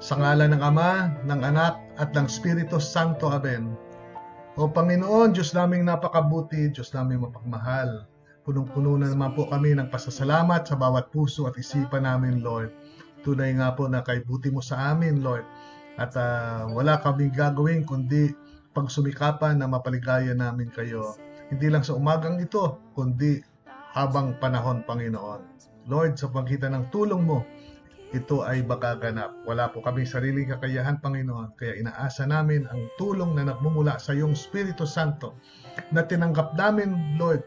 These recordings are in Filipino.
Sa ngalan ng Ama, ng Anak, at ng Espiritu Santo. Amen. O Panginoon, Diyos naming napakabuti, Diyos naming mapagmahal. Punong-puno na naman po kami ng pasasalamat sa bawat puso at isipan namin, Lord. Tunay nga po na kaibuti mo sa amin, Lord. At wala kaming gagawin kundi pagsumikapan na mapaligaya namin kayo. Hindi lang sa umagang ito, kundi habang panahon, Panginoon. Lord, sa pagitan ng tulong mo, ito ay magaganap. Wala po kami sariling kakayahan, Panginoon. Kaya inaasa namin ang tulong na nagmumula sa iyong Espiritu Santo na tinanggap namin, Lord,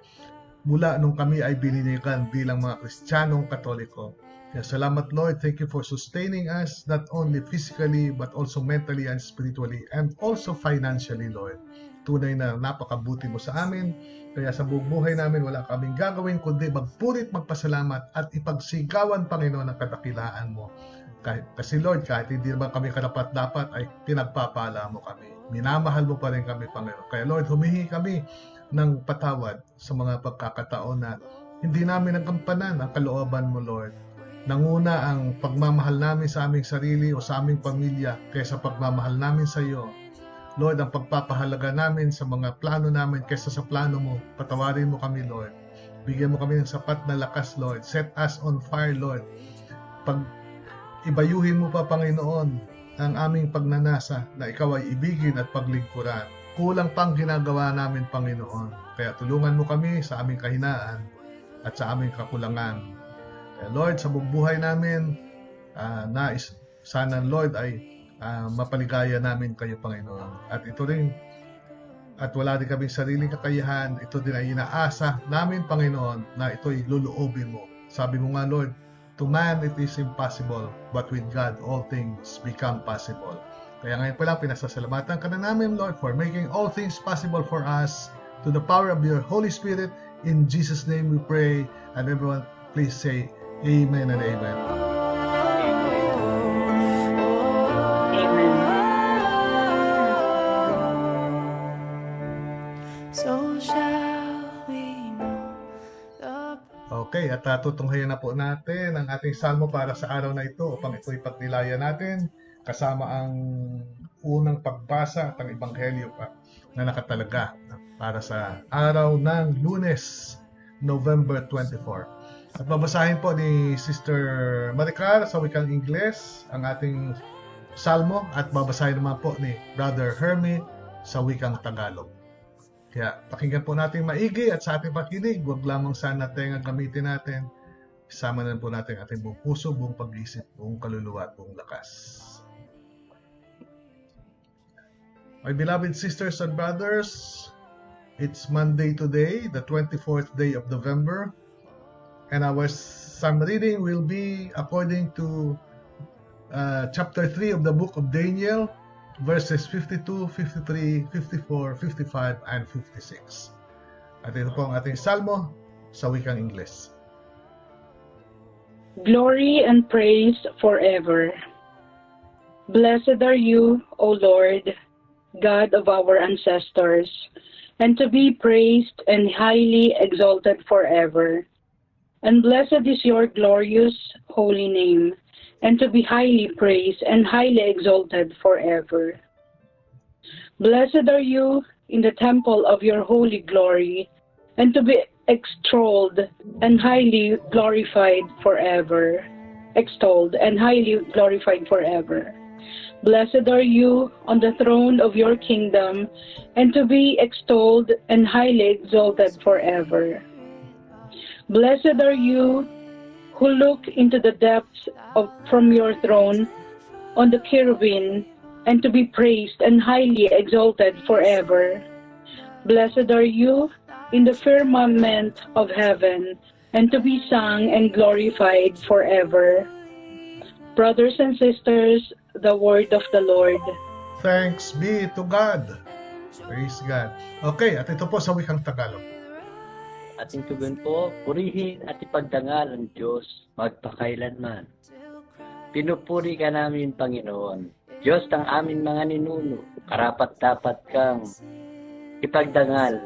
mula nung kami ay biniligan bilang mga Kristiyanong Katoliko. Kaya salamat, Lord. Thank you for sustaining us, not only physically, but also mentally and spiritually, and also financially, Lord. Tunay na napakabuti mo sa amin. Kaya sa buong buhay namin, wala kaming gagawin kundi magpurit, magpasalamat at ipagsigawan, Panginoon, ang kadakilaan mo. Kasi Lord, kahit hindi naman kami karapat-dapat, ay pinagpapala mo kami. Minamahal mo pa rin kami, Panginoon. Kaya Lord, humihingi kami ng patawad sa mga pagkakataon na hindi namin nagampanan ang kalooban mo, Lord. Nanguna ang pagmamahal namin sa aming sarili o sa aming pamilya kaysa pagmamahal namin sa iyo. Lord, ang pagpapahalaga namin sa mga plano namin kaysa sa plano mo, patawarin mo kami, Lord. Bigyan mo kami ng sapat na lakas, Lord. Set us on fire, Lord. Ibayuhin mo pa, Panginoon, ang aming pagnanasa na ikaw ay ibigin at paglingkuran. Kulang pang ginagawa namin, Panginoon. Kaya tulungan mo kami sa aming kahinaan at sa aming kakulangan. Kaya Lord, sa buong buhay namin, sana, Lord, ay mapaligaya namin kayo, Panginoon. At ito rin, at wala din kaming sariling kakayahan, ito din ay inaasa namin, Panginoon, na ito'y luluobin mo. Sabi mo nga, Lord, to man it is impossible, but with God all things become possible. Kaya ngayon pa lang, pinasasalamatan ka na namin, Lord, for making all things possible for us to the power of your Holy Spirit. In Jesus' name we pray, and everyone please say Amen and Amen. Okay, at tutunghayan na po natin ang ating salmo para sa araw na ito upang ito'y pagnilaya natin kasama ang unang pagbasa at ang ebanghelyo pa na nakatalaga para sa araw ng Lunes, November 24. At babasahin po ni Sister Maricar sa wikang Ingles ang ating salmo at babasahin naman po ni Brother Hermie sa wikang Tagalog. Kaya pakinggan po natin maigi at sa ating pakinig, huwag lamang sana tenga gamitin natin. Isama na po natin ating buong puso, buong pag-isip, buong kaluluwa at buong lakas. My beloved sisters and brothers, it's Monday today, the 24th day of November, and our psalm reading will be according to chapter 3 of the book of Daniel, verses 52, 53, 54, 55, and 56. At ito po ang ating salmo sa wikang Ingles. Glory and praise forever. Blessed are you, O Lord, God of our ancestors, and to be praised and highly exalted forever. And blessed is your glorious holy name, and to be highly praised and highly exalted forever. Blessed are you in the temple of your holy glory, and to be extolled and highly glorified forever. Extolled and highly glorified forever. Blessed are you on the throne of your kingdom, and to be extolled and highly exalted forever. Blessed are you who look into the depths from your throne on the cherubim, and to be praised and highly exalted forever. Blessed are you in the firmament of heaven, and to be sung and glorified forever. Brothers and sisters, the word of the Lord. Thanks be to God. Praise God. Okay, at ito po sa wikang Tagalog. Ating tugon po, purihin at ipagdangal ang Diyos magpakailanman. Pinupuri ka namin, Panginoon. Diyos ng aming mga ninuno, karapat-dapat kang ipagdangal.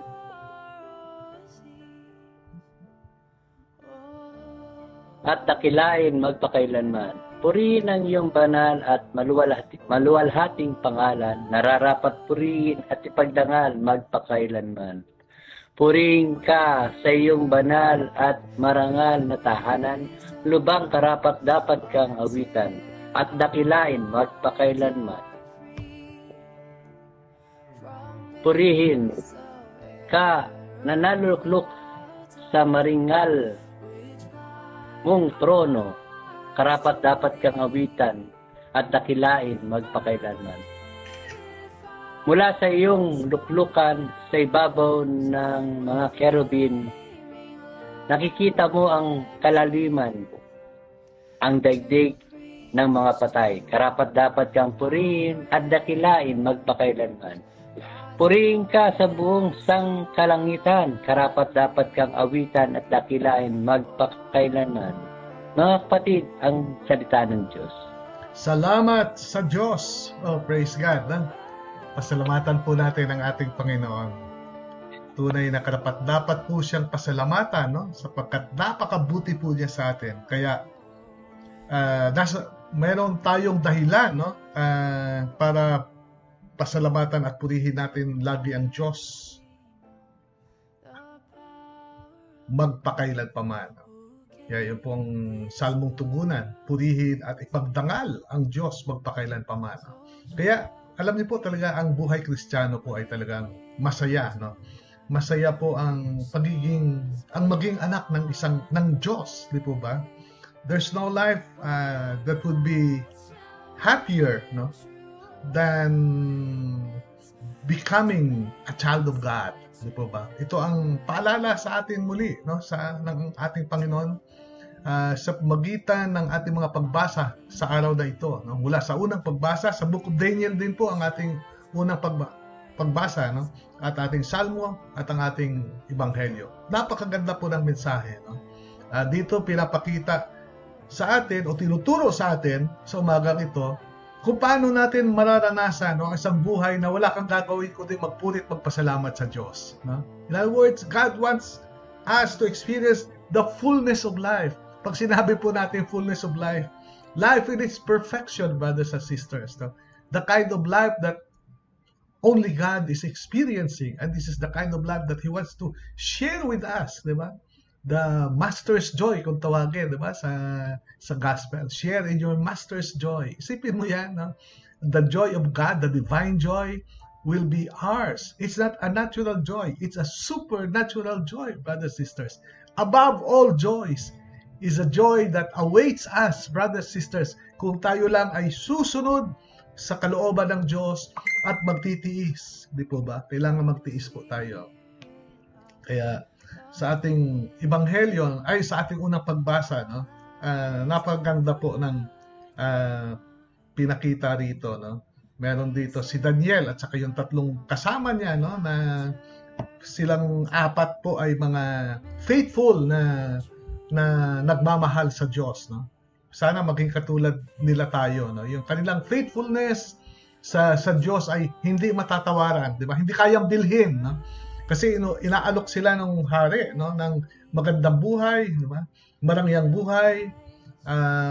At dakilain magpakailanman. purihin ang iyong banal at maluwalhating pangalan, nararapat purihin at ipagdangal magpakailanman. Purihin ka sa iyong banal at marangal na tahanan, lubang karapat dapat kang awitan, at dakilain magpakailanman. Purihin ka na naluluklok sa maringal mong trono, karapat dapat kang awitan at dakilain magpakailanman. Mula sa iyong luklukan sa ibabaw ng mga kerubin, nakikita mo ang kalaliman, ang daigdig ng mga patay. Karapat dapat kang purihin at dakilain magpakailanman. Purihin ka sa buong sangkalangitan, karapat dapat kang awitan at dakilain magpakailanman. Mga kapatid, ang salita ng Diyos. Salamat sa Diyos. Oh, praise God. Pasalamatan po natin ang ating Panginoon. Tunay na karapat-dapat po siyang pasalamatan, no? Sapagkat napakabuti po niya sa atin. Kaya meron tayong dahilan, no? Para pasalamatan at purihin natin lagi ang Diyos. Magpakailan pa man. Kaya yun pong salmong tugunan, purihin at ipagdangal ang Diyos magpakailan pa man. Kaya alam niyo po talaga ang buhay Kristiyano po ay talagang masaya, no? Masaya po ang maging anak ng Diyos, di po ba? There's no life that would be happier, no, than becoming a child of God, di po ba? Ito ang paalala sa atin muli, no, ng ating Panginoon. Sa magitan ng ating mga pagbasa sa araw na ito, no? Mula sa unang pagbasa, sa Book of Daniel din po ang ating unang pagbasa, no? At ating salmo at ang ating ebanghelyo. Napakaganda po ng mensahe, no? Dito pinapakita sa atin o tinuturo sa atin sa umagang ito kung paano natin mararanasan, no, ang isang buhay na wala kang gagawin kundi magpurit magpasalamat sa Diyos, no? In other words, God wants us to experience the fullness of life. Pag sinabi po natin fullness of life, life in its perfection, brothers and sisters, no? The kind of life that only God is experiencing, and this is the kind of life that He wants to share with us, di ba? The master's joy, kung tawagin, di ba, sa gospel. Share in your master's joy. Isipin mo yan, no? The joy of God, the divine joy, will be ours. It's not a natural joy. It's a supernatural joy, brothers and sisters. Above all joys is a joy that awaits us, brothers and sisters, kung tayo lang ay susunod sa kalooban ng Diyos at magtitiis. Di po ba? Kailangan magtiis po tayo. Kaya sa ating ebanghelyo, ay sa ating unang pagbasa, no, napaganda po ng pinakita rito, no. Meron dito si Daniel at saka yung tatlong kasama niya, no, na silang apat po ay mga faithful na nagmamahal sa Diyos, no. Sana maging katulad nila tayo, no. Yung kanilang faithfulness sa Diyos ay hindi matatawaran, di ba? Hindi kayang bilhin, no. Kasi inaalok sila ng hari, no, ng magandang buhay, di ba? Marangyang buhay,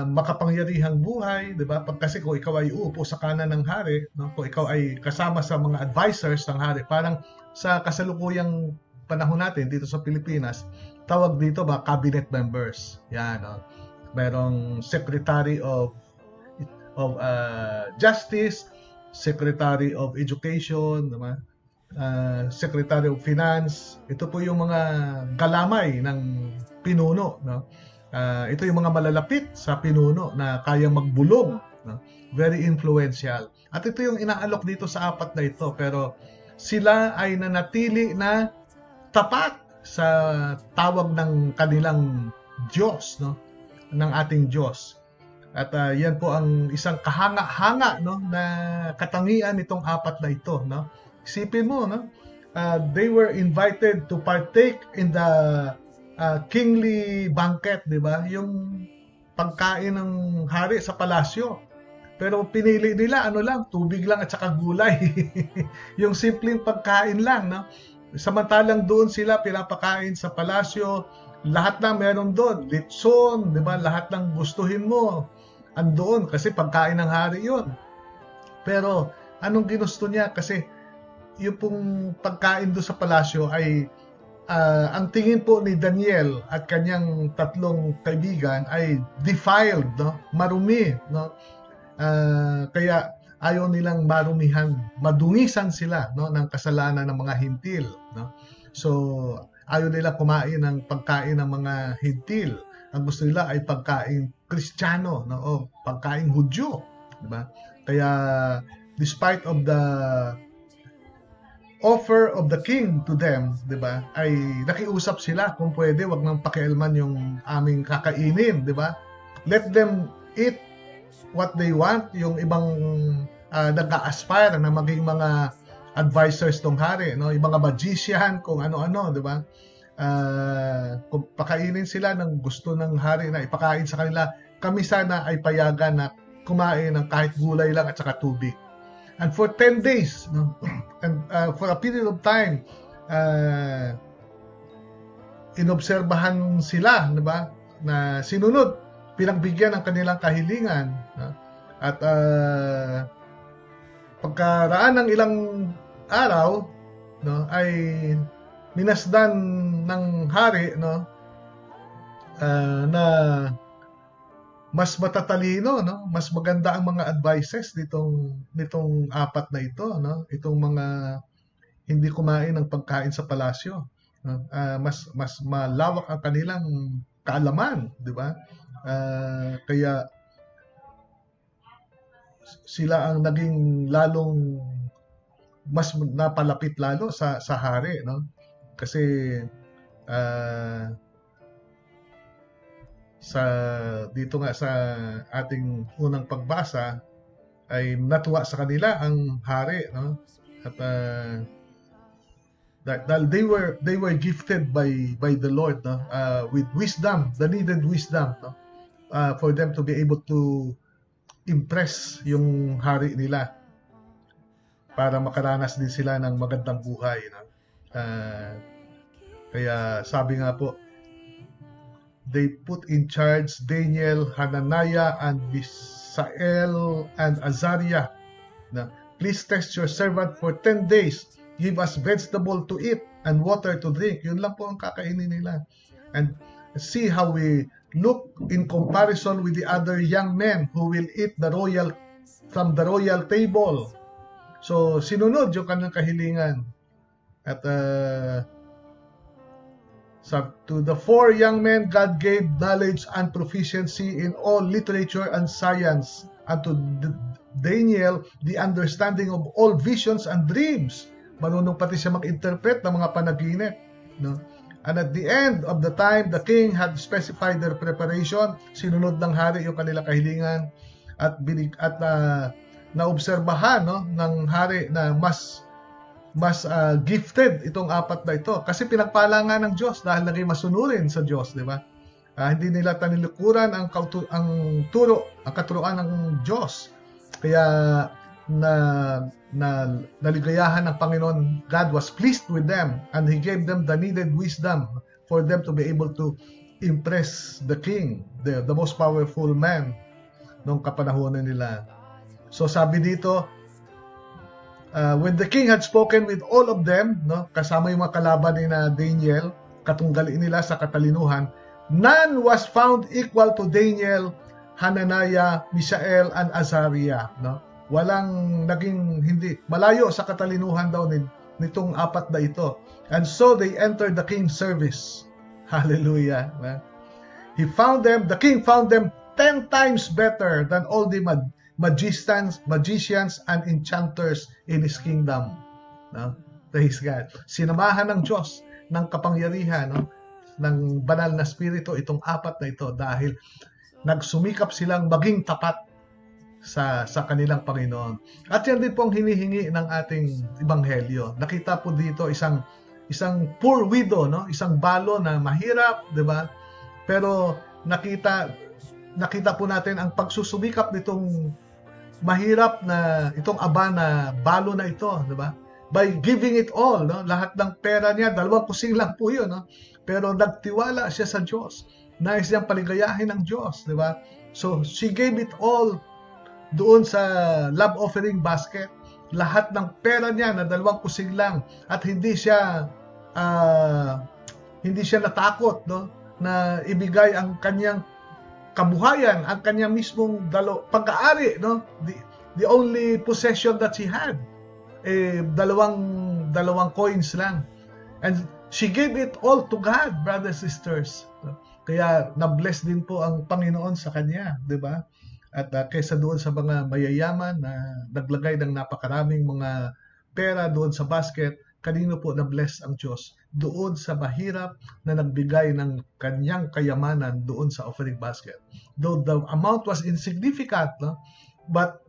makapangyarihang buhay, di ba? Kasi kung ikaw ay uupo sa kanan ng hari, no, kung ikaw ay kasama sa mga advisors ng hari, parang sa kasalukuyang panahon natin dito sa Pilipinas, tawag dito ba cabinet members. Yan, no. Merong Secretary of Justice, Secretary of Education, di ba? Secretary of Finance. Ito po yung mga galamay ng pinuno, no? Ito yung mga malalapit sa pinuno na kaya magbulong, no? Very influential. At ito yung inaalok dito sa apat na ito, pero sila ay nanatili na tapat sa tawag ng kanilang Diyos, no? Ng ating Diyos. At yan po ang isang kahanga-hanga, no, na katangian nitong apat na ito, no? Isipin mo, no? They were invited to partake in the kingly banquet, di ba? Yung pagkain ng hari sa palasyo. Pero pinili nila, tubig lang at saka gulay. Yung simpleng pagkain lang, no? Samantalang doon sila pinapakain sa palasyo, lahat na meron doon, litson, di ba? Lahat ng gustuhin mo. andoon kasi pagkain ng hari yun. Pero anong ginusto niya? Kasi yung pong pagkain doon sa palasyo ay ang tingin po ni Daniel at kanyang tatlong kaibigan ay defiled, no? Marumi, no? Kaya ayaw nilang marumihan, madungisan sila, no, ng kasalanan ng mga hintil, no? So ayaw nila kumain ng pagkain ng mga hintil. Ang gusto nila ay pagkain Kristiyano, no, o pagkain Hudyo, di ba? Kaya despite of the offer of the king to them, di ba, ay nakiusap sila kung pwede, wag nang pakialaman yung aming kakainin, di ba? Let them eat what they want. Yung ibang nag-aspire na maging mga advisors tong hari, no? Yung mga magician, kung ano-ano, di ba? Kung pakainin sila ng gusto ng hari na ipakain sa kanila, kami sana ay payagan na kumain ng kahit gulay lang at saka tubig. And for 10 days, no? And for a period of time, inobserbahan sila, di ba? Na sinunod, pinagbigyan ng kanilang kahilingan, no? At pagkaraan ng ilang araw, no, ay minasdan ng hari, no, na mas matatalino, no, mas maganda ang mga advices nitong apat na ito, no, itong mga hindi kumain ng pagkain sa palasyo, no? Mas malawak ang kanilang kaalaman, di ba? Kaya sila ang naging lalong mas napalapit lalo sa hari, no? Kasi dito nga sa ating unang pagbasa ay natuwa sa kanila ang hari, no? At dahil they were gifted by the Lord, no? With wisdom, the needed wisdom, no? For them to be able to impress yung hari nila para makaranas din sila ng magandang buhay, no? Kaya sabi nga po, they put in charge Daniel, Hananiah, and Mishael, and Azariah. Na, please test your servant for 10 days. Give us vegetable to eat and water to drink. Yun lang po ang kakainin nila. And see how we look in comparison with the other young men who will eat from the royal table. So, sinunod yung kanilang kahilingan. At to the 4 young men, God gave knowledge and proficiency in all literature and science, and to Daniel, the understanding of all visions and dreams. Marunong pati siya mag-interpret ng mga panaginip, no? And at the end of the time, the king had specified their preparation. Sinunod ng hari yung kanilang kahilingan at naobserbahan, no, ng hari na mas gifted itong apat na ito kasi pinagpala nga ng Diyos dahil naging masunurin sa Diyos, di ba? Hindi nila tanilikuran ang katuruan ng Diyos. Kaya naligayahan ng Panginoon. God was pleased with them and He gave them the needed wisdom for them to be able to impress the king, the most powerful man noong kapanahonan nila. So sabi dito, when the king had spoken with all of them, no, kasama yung mga kalaban ni Daniel, katunggali nila sa katalinuhan, none was found equal to Daniel, Hananiah, Mishael, and Azariah. No? Walang naging hindi, malayo sa katalinuhan daw nitong apat na ito. And so they entered the king's service. Hallelujah. The king found them 10 times better than all the magicians and enchanters in His kingdom. No? Praise God. Sinamahan ng Diyos ng kapangyarihan, no, ng banal na spirito itong apat na ito dahil nagsumikap silang maging tapat sa kanilang Panginoon. At yan din pong hinihingi ng ating ebanghelyo. Nakita po dito isang poor widow, no, isang balo na mahirap, 'di ba? Pero nakita po natin ang pagsusumikap nitong mahirap na itong aba na balo na ito, di ba? By giving it all, no? Lahat ng pera niya, 2 kusing lang po 'yun, no? Pero nagtiwala siya sa Diyos. Nais niyang paligayahin ng Diyos, di ba? So, she gave it all doon sa love offering basket. Lahat ng pera niya na 2 kusig lang, at hindi siya natakot, no, na ibigay ang kanyang kabuhayan, ang kanyang mismong pag-aari, no, the only possession that she had, dalawang coins lang, and she gave it all to God, brothers and sisters. Kaya na-bless din po ang Panginoon sa kanya, di ba? At kaysa doon sa mga mayayaman na naglagay ng napakaraming mga pera doon sa basket, kanino po na-bless ang Diyos? Doon sa mahirap na nagbigay ng kanyang kayamanan doon sa offering basket. Though the amount was insignificant, no? But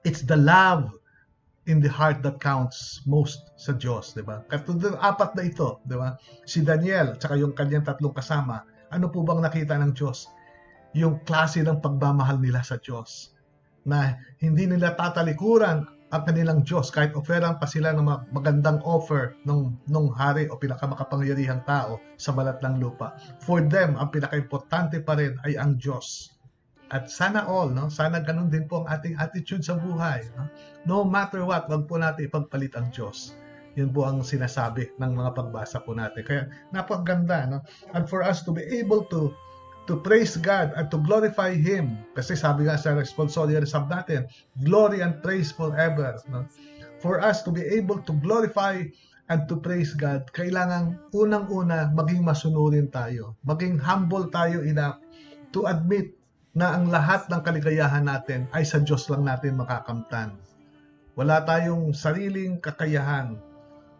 it's the love in the heart that counts most sa Diyos, di ba? Katulad ng 4 na ito, di ba? Si Daniel, tsaka yung kanyang 3 kasama, ano po bang nakita ng Diyos? Yung klase ng pagmamahal nila sa Diyos, na hindi nila tatalikuran ang kanilang Diyos kahit offeran pa sila ng magandang offer nung hari o pinakamakapangyarihang tao sa balat ng lupa. For them, ang pinaka-importante pa rin ay ang Diyos. At sana all, no? Sana ganun din po ang ating attitude sa buhay. No matter what, wag po natin ipagpalit ang Diyos. Yun po ang sinasabi ng mga pagbasa po natin. Kaya napakaganda, no? And for us to be able to praise God and to glorify Him. Kasi sabi nga sa responsorial sub natin, glory and praise forever. No? For us to be able to glorify and to praise God, kailangan unang-una maging masunurin tayo. Maging humble tayo enough to admit na ang lahat ng kaligayahan natin ay sa Diyos lang natin makakamtan. Wala tayong sariling kakayahan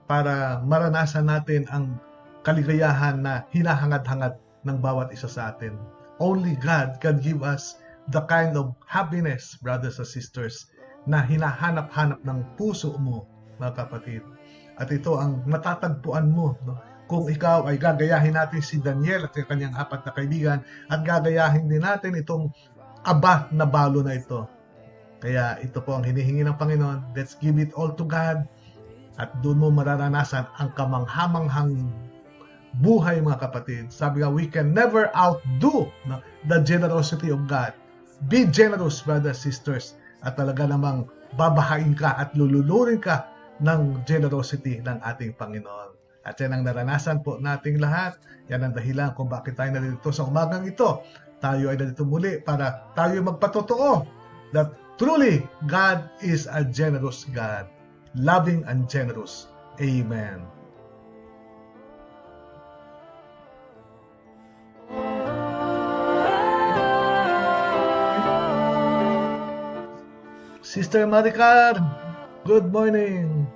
para maranasan natin ang kaligayahan na hinahangad-hangad ng bawat isa sa atin. Only God can give us the kind of happiness, brothers and sisters, na hinahanap-hanap ng puso mo, mga kapatid. At ito ang matatagpuan mo, no? Kung ikaw ay gagayahin natin si Daniel at kanyang 4 na kaibigan, at gagayahin din natin itong aba na balo na ito. Kaya ito po ang hinihingi ng Panginoon. Let's give it all to God, at doon mo mararanasan ang kamanghamanghang buhay, mga kapatid. Sabi nga, we can never outdo, no, the generosity of God. Be generous, brothers, sisters, at talaga namang babahain ka at lululurin ka ng generosity ng ating Panginoon. At yan ang naranasan po nating lahat. Yan ang dahilan kung bakit tayo narito sa umagang ito. Tayo ay narito muli para tayo magpatotoo that truly God is a generous God, loving and generous. Amen. Sister Maricar, good morning.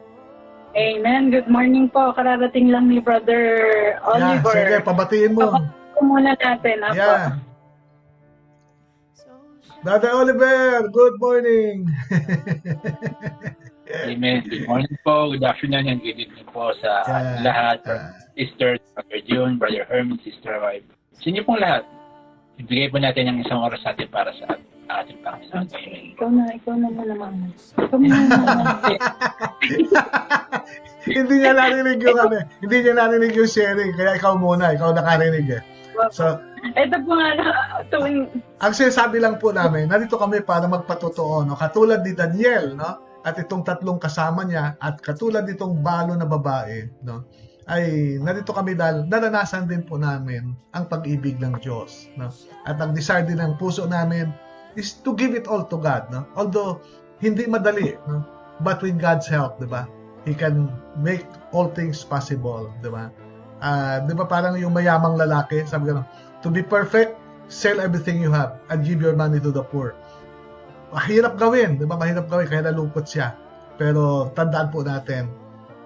Amen. Good morning po. Kararating lang ni Brother Yeah, Oliver. sige, pabatiin mo. Pabatiin muna natin. Apo. Yeah. Brother Oliver, good morning. Amen. Good morning po. Good afternoon and good evening po sa lahat. Sister, Brother June, Brother Herman, Sister Wife. Sa inyo pong lahat, ibigay po natin ang isang oras natin para sa ating Panginoon. Ikaw na muna, Mama. Ikaw muna. Hindi niya narinig yung hindi niya narinig yung sharing, kaya ikaw muna, ikaw nakarinig eh. So, ito po nga, tuwing... Ang sinasabi lang po namin, narito kami para magpatotoo, no? Katulad ni Daniel, no? At itong 3 kasama niya, at katulad nitong balo na babae, no? Ay narito kami dahil naranasan din po namin ang pag-ibig ng Diyos, no? At ang desire din ng puso namin is to give it all to God, no? Although hindi madali, no? But with God's help, 'di ba? He can make all things possible, 'di ba? 'Di ba parang yung mayamang lalaki, sabi ko, to be perfect, sell everything you have and give your money to the poor. Mahirap gawin, 'di ba? Mahirap gawin kaya nalungkot siya. Pero tandaan po natin,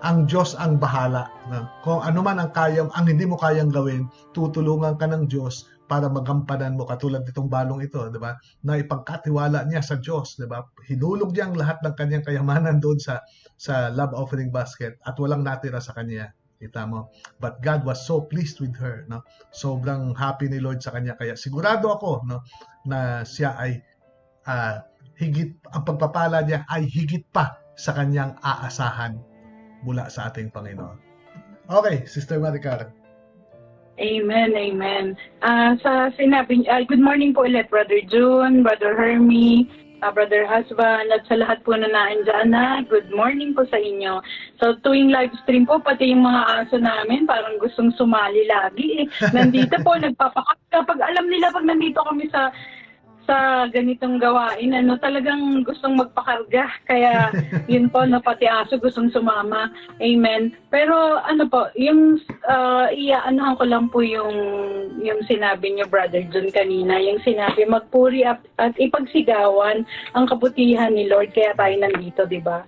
ang Diyos ang bahala, no? Kung ano man ang hindi mo kayang gawin, tutulungan ka ng Diyos para magampanan mo, katulad nitong balong ito, 'di ba? Na ipagkatiwala niya sa Diyos, 'di ba? Hinulog niya ang lahat ng kanyang kayamanan doon sa love offering basket at walang natira sa kanya. Kita mo? But God was so pleased with her, no? Sobrang happy ni Lord sa kanya, kaya sigurado ako, no, na siya ay higit, ang pagpapala niya ay higit pa sa kanyang aasahan mula sa ating Panginoon. Okay, Sister Maricar. Amen, amen. Sa sinabi, good morning po ulit, Brother June, Brother Hermie, Brother Husband, at sa lahat po na naandyan na, good morning po sa inyo. So tuwing live stream po, pati yung mga aso namin, parang gustong sumali lagi. Nandito po, kapag alam nila pag nandito kami sa ganitong gawain, talagang gustong magpakarga. Kaya yun po, pati aso gustong sumama. Amen. Pero yung iaanahan ko lang po yung sinabi niyo, Brother John, kanina. Yung sinabi, magpuri at ipagsigawan ang kabutihan ni Lord. Kaya tayo nandito, di ba?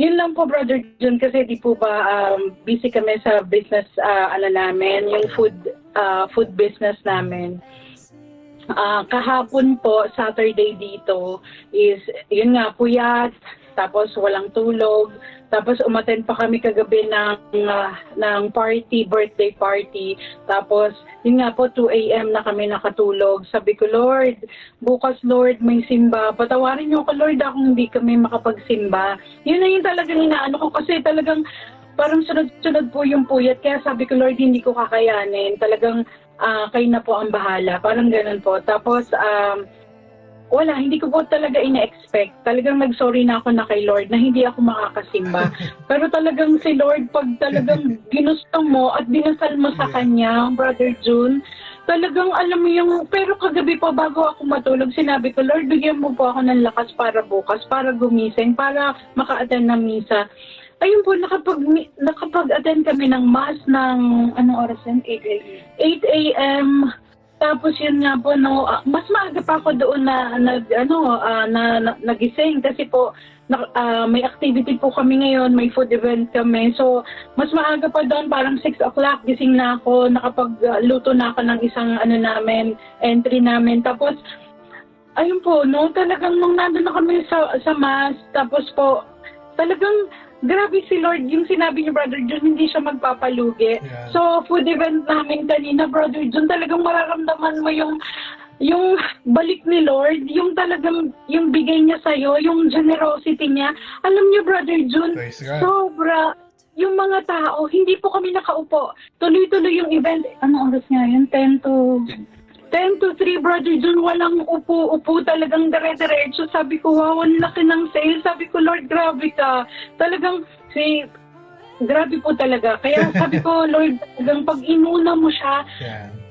Yun lang po, Brother John, kasi di po ba busy kami sa business, namin, yung food business namin. Kahapon po, Saturday dito, is, yun nga, puyat, tapos walang tulog, tapos umattend pa kami kagabi ng party, birthday party, tapos, yun nga po, 2 a.m. na kami nakatulog. Sabi ko, Lord, bukas, Lord, may simba. Patawarin niyo ako, Lord, kung hindi kami makapagsimba. Yun na yung talagang inaano ko, kasi talagang, parang sunod-sunod po yung puyat. Kaya sabi ko, Lord, hindi ko kakayanin. Talagang, kayo na po ang bahala. Parang ganun po. Tapos, wala, hindi ko po talaga ina-expect. Talagang nag-sorry na ako na kay Lord na hindi ako makakasimba. Pero talagang si Lord, pag talagang ginusto mo at dinasal mo sa Kanya, Brother June, talagang alam mo yung, pero kagabi pa bago ako matulog, sinabi ko, Lord, bigyan mo po ako ng lakas para bukas, para gumising, para maka-attend ng misa. Ayun po, nakapag-attend kami ng mass ng, anong oras yan? 8 a.m. Tapos yun nga po, mas maaga pa ako doon na nagising kasi po, may activity po kami ngayon, may food event kami. So, mas maaga pa doon, parang 6 o'clock, gising na ako, nakapagluto na ako ng isang entry namin. Tapos, ayun po, talagang nung nandun na kami sa mass, tapos po, talagang, grabe si Lord, yung sinabi niyo, Brother John, hindi siya magpapalugi. Yeah. So, food event namin kanina, Brother John, talagang mararamdaman mo yung balik ni Lord, yung talagang, yung bigay niya sa'yo, yung generosity niya. Alam niyo, Brother John, sobra, yung mga tao, hindi po kami nakaupo. Tuloy-tuloy yung event. Anong oras nga yun? 10 to 3, Brother John, walang upo talagang dire-diretso. Sabi ko, wow, ang laki ng sale. Sabi ko, Lord, grabe ka. Talagang, grabe po talaga. Kaya sabi ko, Lord, talagang pag inuna mo siya,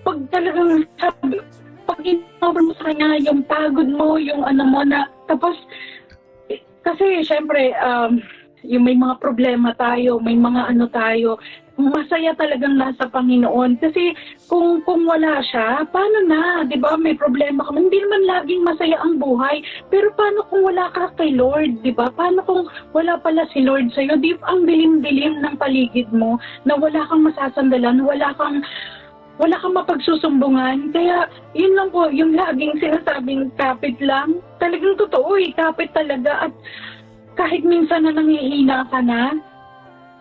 pag talagang, pag inuna mo sa kanya, yung pagod mo, yung mo na, tapos, kasi, syempre, yung may mga problema tayo, may mga tayo, masaya talagang nasa Panginoon. Kasi kung wala siya, paano na? 'Di ba? May problema ka. Hindi naman laging masaya ang buhay. Pero paano kung wala ka kay Lord? 'Di ba? Paano kung wala pala si Lord sa iyo? Di ang dilim-dilim ng paligid mo na wala kang masasandalan, wala kang mapagsusumbungan. Kaya yun lang po, yung laging sinasabing kapit lang. Talagang totoo kapit talaga. At kahit minsan na nangihina ka na,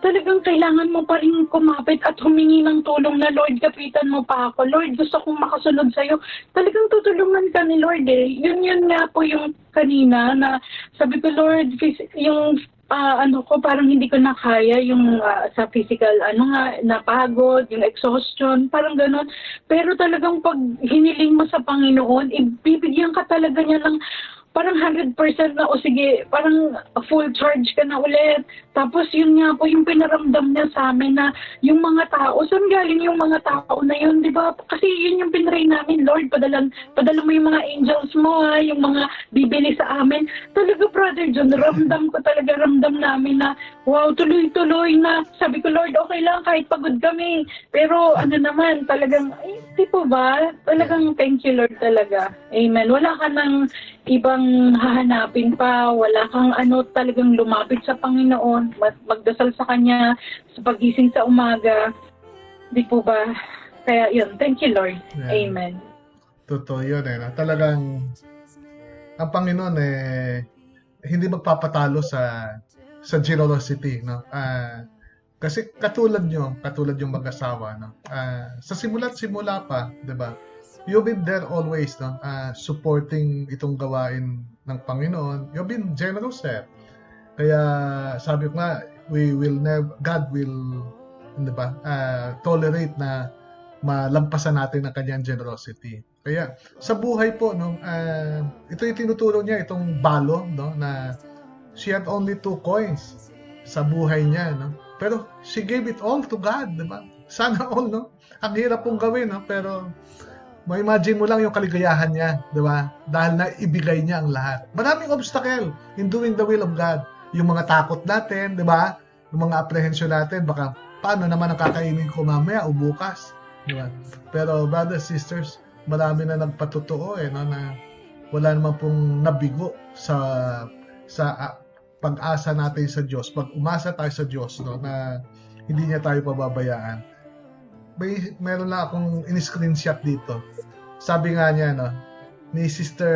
talagang kailangan mo pa rin kumapit at humingi ng tulong na, Lord, kapitan mo pa ako. Lord, gusto kong makasunod sa'yo. Talagang tutulungan ka ni Lord Yun nga po yung kanina na sabi ko, Lord, yung parang hindi ko na kaya yung sa physical, napagod, yung exhaustion, parang gano'n. Pero talagang pag hiniling mo sa Panginoon, ibibigyan ka talaga niya ng parang 100% na, o sige, parang full charge ka na ulit. Tapos yun nga po, yung pinaramdam niya sa amin na yung mga tao, saan galing yung mga tao na yun, di ba? Kasi yun yung pinray namin, Lord, padala mo yung mga angels mo, yung mga bibili sa amin. Talaga, Brother John, ramdam namin na, wow, tuloy-tuloy na. Sabi ko, Lord, okay lang, kahit pagod kami. Pero naman, talagang, di po ba? Talagang thank you, Lord, talaga. Amen. Wala ka ng ibang hahanapin pa, wala kang talagang lumapit sa Panginoon, magdasal sa Kanya, sa pagising sa umaga, di po ba? Kaya yun, thank you Lord. Yeah. Amen. Totoo yun talagang ang Panginoon hindi magpapatalo sa generosity, no? Kasi katulad yung mag-asawa, no? Sa simula pa, di ba? You've been there always, no? Supporting itong gawain ng Panginoon. You've been generous Kaya sabi ko nga, God will, di ba, tolerate na malampasan natin ang kanyang generosity. Kaya sa buhay po, no, ito yung tinuturo niya, itong balo, no, na she had only 2 coins sa buhay niya, no? Pero she gave it all to God, di ba? Sana all, no? Ang hirap pong gawin, no? Pero ma-imagine mo lang yung kaligayahan niya, di ba? Dahil na ibigay niya ang lahat. Maraming obstacle in doing the will of God. Yung mga takot natin, di ba? Yung mga apprehension natin, baka paano naman ang kakainin ko mamaya o bukas, di ba? Pero brothers, sisters, marami na nagpatotoo no, na wala naman pong nabigo sa pag-asa natin sa Diyos. Pag umasa tayo sa Diyos, no, na hindi niya tayo pababayaan. Meron lang akong in-screenshot dito. Sabi nga niya, no, ni Sister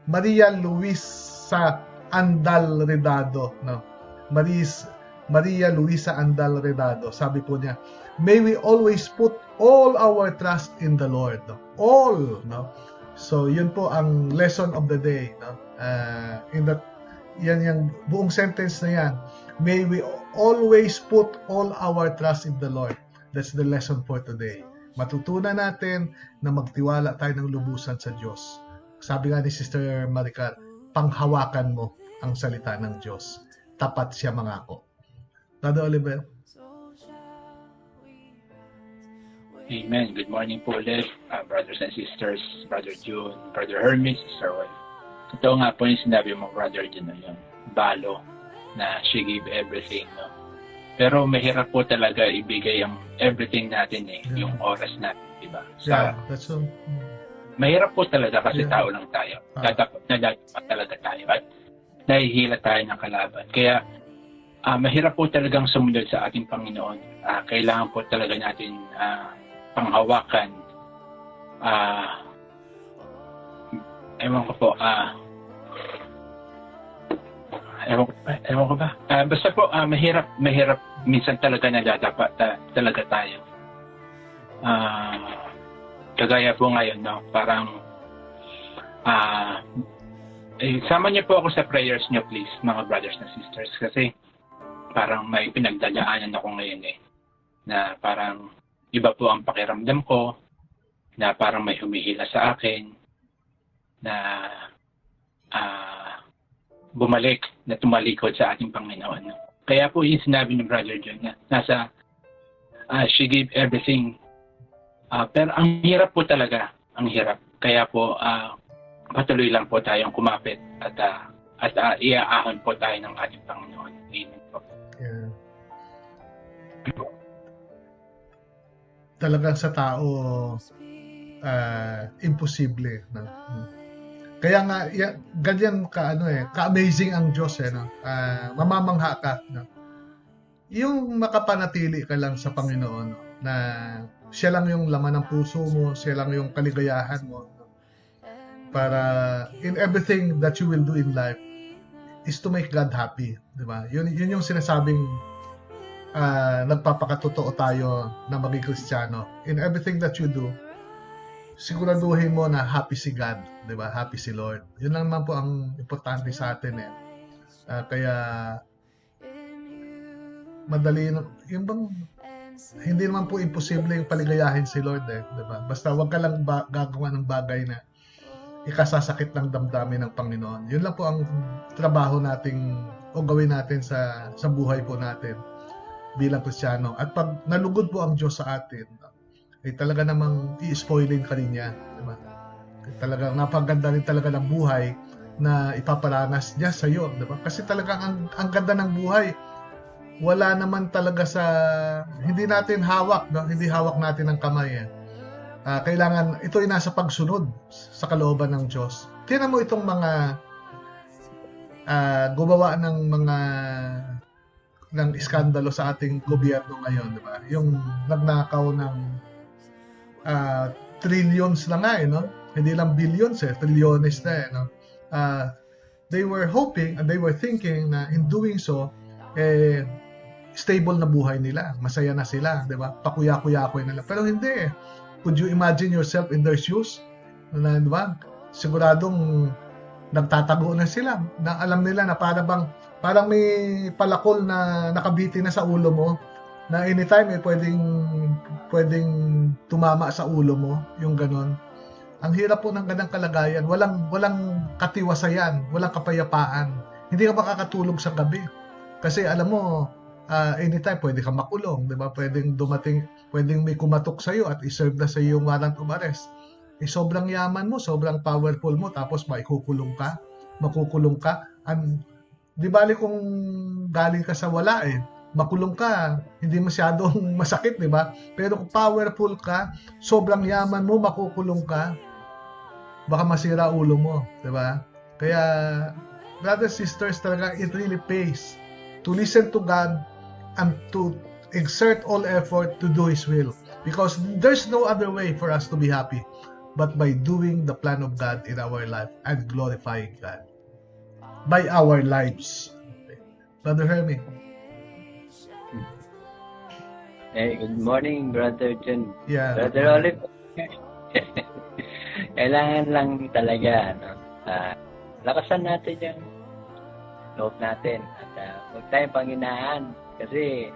Maria Luisa Andal Redado, no, Maria Luisa Andal Redado, sabi po niya, may we always put all our trust in the Lord. No? All, no? So, yun po ang lesson of the day, no? Yan yung buong sentence na yan. May we always put all our trust in the Lord. That's the lesson for today. Matutunan natin na magtiwala tayo ng lubusan sa Diyos. Sabi nga ni Sister Maricar, panghawakan mo ang salita ng Diyos. Tapat siya mangako. Brother Oliver. Amen. Good morning po ulit, brothers and sisters, Brother June, Brother Hermes, Sister Wife. Ito nga po yung sinabi mo, Brother June, yung balo na she gave everything. No? Pero mahirap po talaga ibigay ang everything natin yung oras natin, di ba? That's so. Mahirap po talaga kasi tao lang tayo. Nadadapat talaga tayo at nahihila tayo ng kalaban. Kaya mahirap po talagang sumunod sa ating Panginoon. Kailangan po talaga natin panghawakan. Ewan ko po. Ewan ko ba? Basta po, mahirap minsan talaga nadadapat talaga tayo. Kagaya po ngayon, no? Parang sama niyo po ako sa prayers niyo, please, mga brothers and sisters, kasi parang may pinagdadaanan ako ngayon na parang iba po ang pakiramdam ko, na parang may humihila sa akin, na bumalik, na tumalikod sa ating Panginoon. Kaya po yung sinabi ni Brother John na nasa she gave everything. Pero ang hirap po talaga, ang hirap. Kaya po patuloy lang po tayong kumapit at iaahon po tayo ng ating Panginoon. Amen po. Yeah. Talagang sa tao imposible, no? Kaya nga ganyan ka-amazing ang Diyos no? Mamamangha ka, no? Yung makapanatili ka lang sa Panginoon, no? Na siya lang yung laman ng puso mo, siya lang yung kaligayahan mo, no? Para in everything that you will do in life is to make God happy, di ba? Yun yung sinasabing nagpapakatotoo tayo na maging Kristiyano. In everything that you do, siguraduhin mo na happy si God, di ba? Happy si Lord. Yun lang naman po ang importante sa atin kaya madali yung bang hindi naman po imposible yung paligayahin si Lord di ba? Basta wag ka lang gagawa ng bagay na ikasasakit ng damdamin ng Panginoon. Yun lang po ang trabaho nating o gawin natin sa buhay po natin bilang Kristiyano. At pag nalugod po ang Diyos sa atin, ay talaga namang i-spoilin ka rin niya, diba? Talagang napaganda rin talaga ng buhay na ipaparanas niya sa iyo, diba? Kasi talagang ang ganda ng buhay. Wala naman talaga sa hindi natin hawak, no? Hindi hawak natin ang kamay. Kailangan ito ay nasa pagsunod sa kalooban ng Diyos. Tingnan mo itong mga gumawa ng iskandalo sa ating gobyerno ngayon, diba? Yung nagnakaw ng trillions na nga no? Hindi lang billions trilyones na no? They were hoping and they were thinking na in doing so stable na buhay nila, masaya na sila, di ba? Pakuya-kuya-kuya nila. Pero hindi Could you imagine yourself in their shoes? Na, di ba? Siguradong nagtatago na sila, na alam nila na parang may palakol na nakabiti na sa ulo mo, na anytime pwedeng tumama sa ulo mo, yung ganon. Ang hirap po ng ganang kalagayan. Walang katiwasayan, walang kapayapaan. Hindi ka makakatulog sa gabi. Kasi alam mo, anytime pwede ka makulong, di ba? Pwedeng may kumatok sa iyo at i-serve na sa iyo yung warrant of arrest. Sobrang yaman mo, sobrang powerful mo, tapos makukulong ka. Di bali kung galing ka sa wala makulong ka, hindi masyadong masakit, di ba? Pero kung powerful ka, sobrang yaman mo, makukulong ka, baka masira ulo mo, di ba? Kaya, brothers, sisters, talaga, it really pays to listen to God and to exert all effort to do His will. Because there's no other way for us to be happy but by doing the plan of God in our life and glorifying God by our lives. Brother Hermie. Good morning, Brother Jun. Yeah. Brother Olive. Kailangan lang talaga, lakasan natin yung loob natin at huwag tayong panghinaan kasi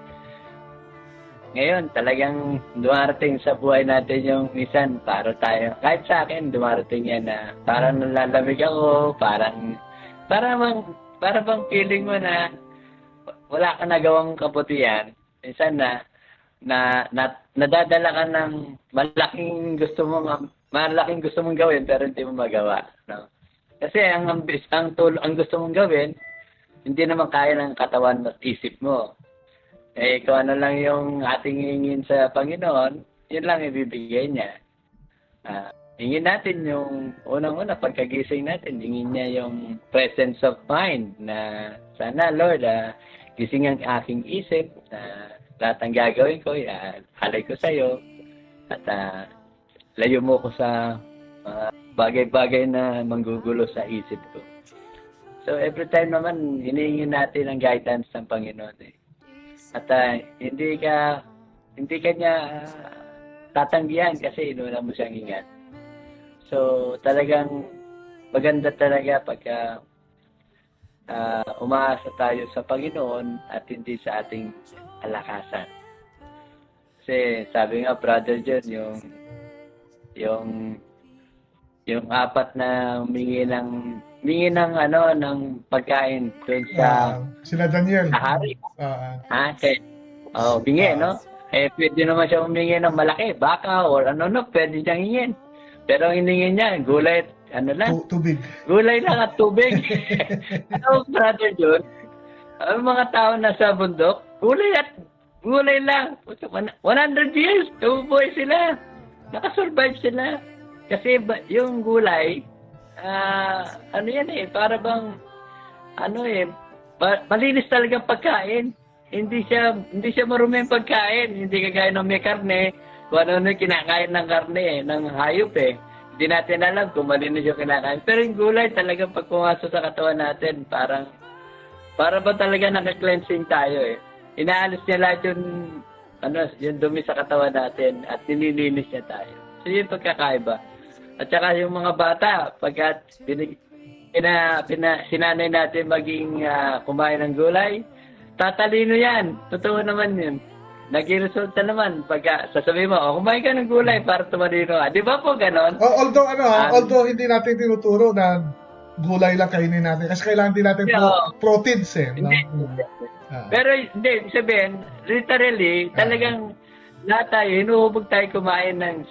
ngayon talagang dumarating sa buhay natin yung minsan para tayo, kahit sa akin dumarating yan na parang nalalamig ako, parang bang feeling mo na wala ka nagawang kabutihan, minsan na nadadala ka ng malaking gusto mong gawin pero hindi mo magawa, no? Kasi ang gusto mong gawin hindi naman kaya ng katawan at isip mo. Kung ano lang yung ating hingin sa Panginoon, yun lang ibibigay niya. Hingin natin yung unang-una, pagkagising natin, hingin niya yung presence of mind na sana, Lord, gising ang aking isip, lahat ng gagawin ko, halay ko sa'yo, at layo mo ko sa bagay-bagay na manggugulo sa isip ko. So, every time naman, hinihingi natin ang guidance ng Panginoon. At hindi ka niya tatanggihan kasi inuna mo siyang ingat. So, talagang maganda talaga pagka umaasa tayo sa Panginoon at hindi sa ating alakasan. Kasi sabi nga, Brother John, yung apat na humingi ng pagkain doon sa sila Daniel. Hari. Bingi, no? Pwede naman siya humingi ng malaki, baka or pwede siyang hingin. Pero ang hiningin niya, gulay, Tubig. Gulay lang at tubig. Brother John, ang mga tao nasa bundok, gulay lang. 100 years, tubuhay sila. Nakasurvive sila. Kasi yung gulay, para bang, malinis talaga pagkain. Hindi siya marumi ang pagkain. Hindi kagaya ng may karne, kung ano kinakain ng karne, ng hayop Hindi natin alam kung malinis yung kinakain. Pero yung gulay talaga pag pumasok sa katawan natin, para ba talaga naka-cleansing tayo Inaalis niya lahat yung dumi sa katawan natin at nililinis niya tayo. So yun pagkakaiba. At saka yung mga bata, pagkat sinanay natin maging kumain ng gulay, tatalino yan. Totoo naman yun. Naging resulta naman pagka sasabihin mo, kumain ka ng gulay para tumalino ka. Di ba po ganon? Although hindi natin tinuturo na gulay lang kainin natin kasi kailangan din natin proteins Pero hindi, sabihin, literally, talagang lahat tayo, hinuhubog tayo kumain ng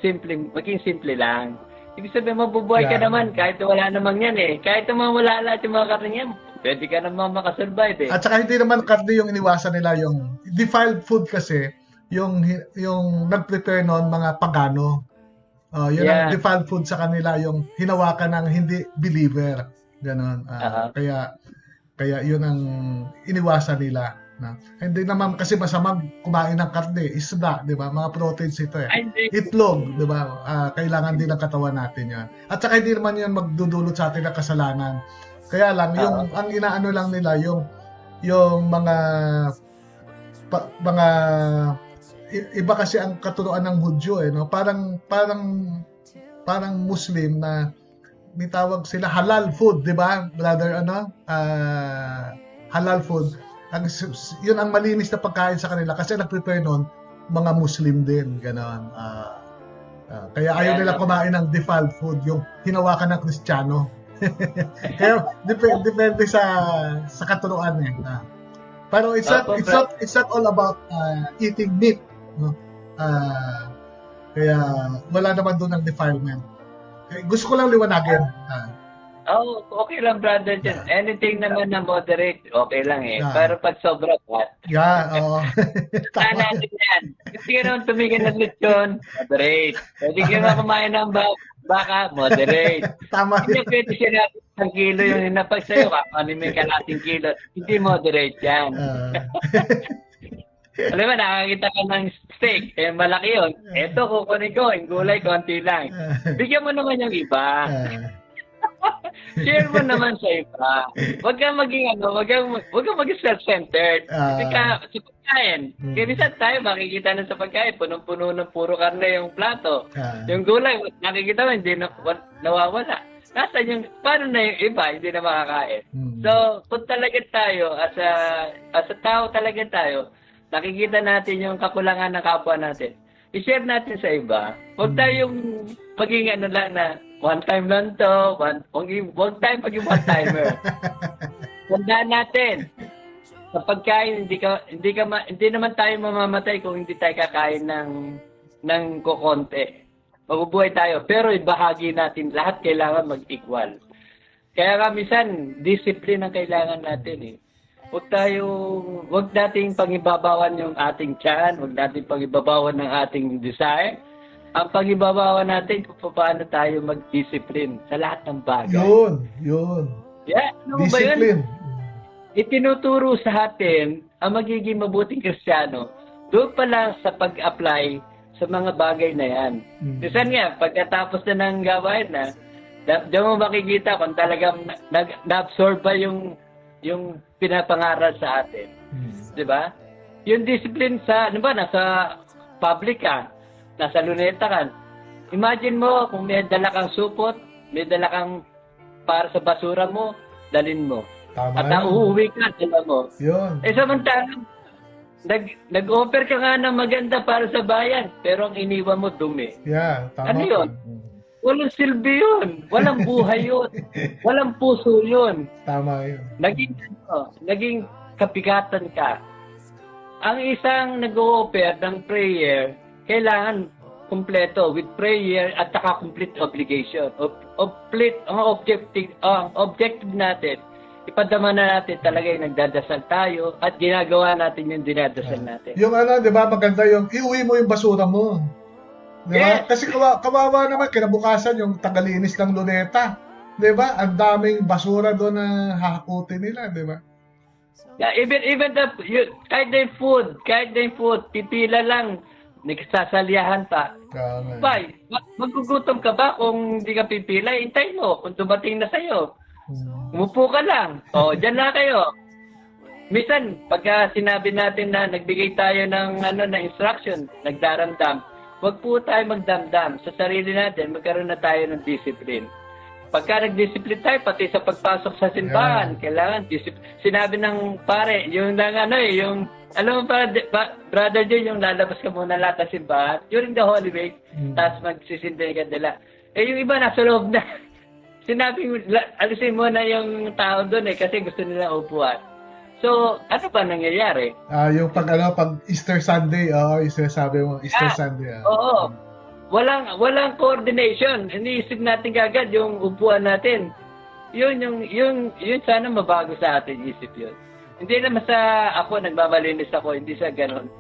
maging simple lang. Ibig sabihin, mabubuhay ka naman kahit wala namang yan Kahit naman wala lahat yung mga karne yan, pwede ka naman makasurvive At saka hindi naman karne yung iniwasan nila, yung defiled food kasi, yung nag-prepare noon mga pagano. Yun ang defiled food sa kanila, yung hinawakan ng hindi believer. Ganon. Kaya yun ang iniwasan nila. Hindi naman kasi masamang kumain ng karne, isda, di ba? Mga proteins ito Itlog, di ba? Kailangan din ng katawan natin yan. At saka hindi naman yan magdudulot sa atin ng kasalanan. Kaya lang, ang inaano lang nila, yung mga iba kasi ang katuruan ng Hudyo no? Parang Muslim na may tawag sila halal food, di ba? Brother, halal food. Yun ang malinis na pagkain sa kanila kasi nag-prepare noon mga Muslim din, gano'n. Kaya ayaw nila kumain ng defiled food, yung hinawakan ng Kristiyano. Kaya depende sa katuruan eh. Pero it's not all about eating meat, no? Kaya wala naman doon ng defilement. Gusto ko lang liwanagin. Okay lang, brother. Anything naman na moderate, okay lang eh. Pero pag sobra pa, Oo. saan natin yan? Hindi ka naman tumigil ng lechon, moderate. Hindi ka naman kumain ng baka, moderate. Tama. Hindi pwede siya natin 1 kilo yung hinapag sa'yo, kakanin mo yung kalating kilo. Hindi moderate yan. Alam mo, nakakita ka ng steak, malaki yun. Ito, kukunin ko, yung gulay, konti lang. Bigyan mo naman yung iba. Share mo naman sa iba. Huwag kang maging huwag kang maging self-centered. Kasi sa pagkain. Kaya minsan tayo makikita na sa pagkain, punong-puno ng puro karne yung plato. Yung gulay, nakikita mo, hindi nawawala. Nasaan yung, paano na yung iba, hindi na makakain. So, kung talaga tayo, as a tao talaga tayo, nakikita natin yung kakulangan ng kapwa natin. I-share natin sa iba. Huwag tayong maging lang na one time lang to, huwag tayong maging one-timer. Tandaan natin, sa pagkain, hindi naman tayo mamamatay kung hindi tayo kakain ng kukonti. Mabubuhay tayo, pero ibahagi natin, lahat kailangan mag-equal. Kaya minsan, discipline ang kailangan natin eh. Huwag nating pangibabawan yung ating tiyan, huwag nating pangibabawan ng ating desire. Ang pangibabawan natin kung paano tayo mag-discipline sa lahat ng bagay. Yun. Yeah, ano ba Discipline. yun? Itinuturo sa atin ang magiging mabuting Kristiyano doon pa lang sa pag-apply sa mga bagay na yan. Minsan nga, pagkatapos na ng gawain na, diyan mo makikita kung talagang na-absorb ba yung pinapangaral sa atin. Diba? Yung discipline nasa public ka, nasa luneta ka. Imagine mo kung may dala kang supot, may dala kang para sa basura mo, dalin mo. Tama. At uuwi ka, dala mo. Yun. Samantalang, nag-offer ka nga ng maganda para sa bayan, pero ang iniwan mo dumi. Yeah, tama. Ano yun? Walang silbi yun. Walang buhay yun. Walang puso yun. Tama yun. Naging kapigatan ka. Ang isang nag-o-offer ng prayer, kailangan kumpleto with prayer at saka complete obligation. Ang objective natin, ipadama na natin talaga yung nagdadasal tayo at ginagawa natin yung dinadasal natin. Yung di ba, maganda yung iuwi mo yung basura mo. Di ba? Yes. Kasi kawawa naman, kinabukasan yung tagalinis ng luneta. Di ba? Ang daming basura doon na hahakutin nila, di ba? Yeah, even kahit na yung food, pipila lang, nagsasaliyahan pa. Bye, magugutom ka ba kung hindi ka pipila? Hintay mo kung dumating na sa'yo. Umupo ka lang. Diyan na kayo. Minsan, pagka sinabi natin na nagbigay tayo ng instruction, nagdaramdam, huwag po tayo magdamdam. Sa sarili natin, magkaroon na tayo ng discipline. Pagka nag-discipline tayo, pati sa pagpasok sa simbahan, kailangan sinabi ng pare, yung alam mo pa, brother John, yung lalabas ka muna lahat ng simbahan during the Holy Week, tapos magsisindi ka nila. Yung iba nasa loob na. Sinabing, alisin mo na yung tao doon kasi gusto nila upuan. So, ano ba nangyayari? Yung pag Easter Sunday, yung sinasabi mo, Easter Sunday. Oo. Walang coordination. Iniisip natin kagad yung upuan natin. Yun sana mabago sa atin, isip yun. Hindi naman sa ako, nagmamalinis ako, hindi sa ganun.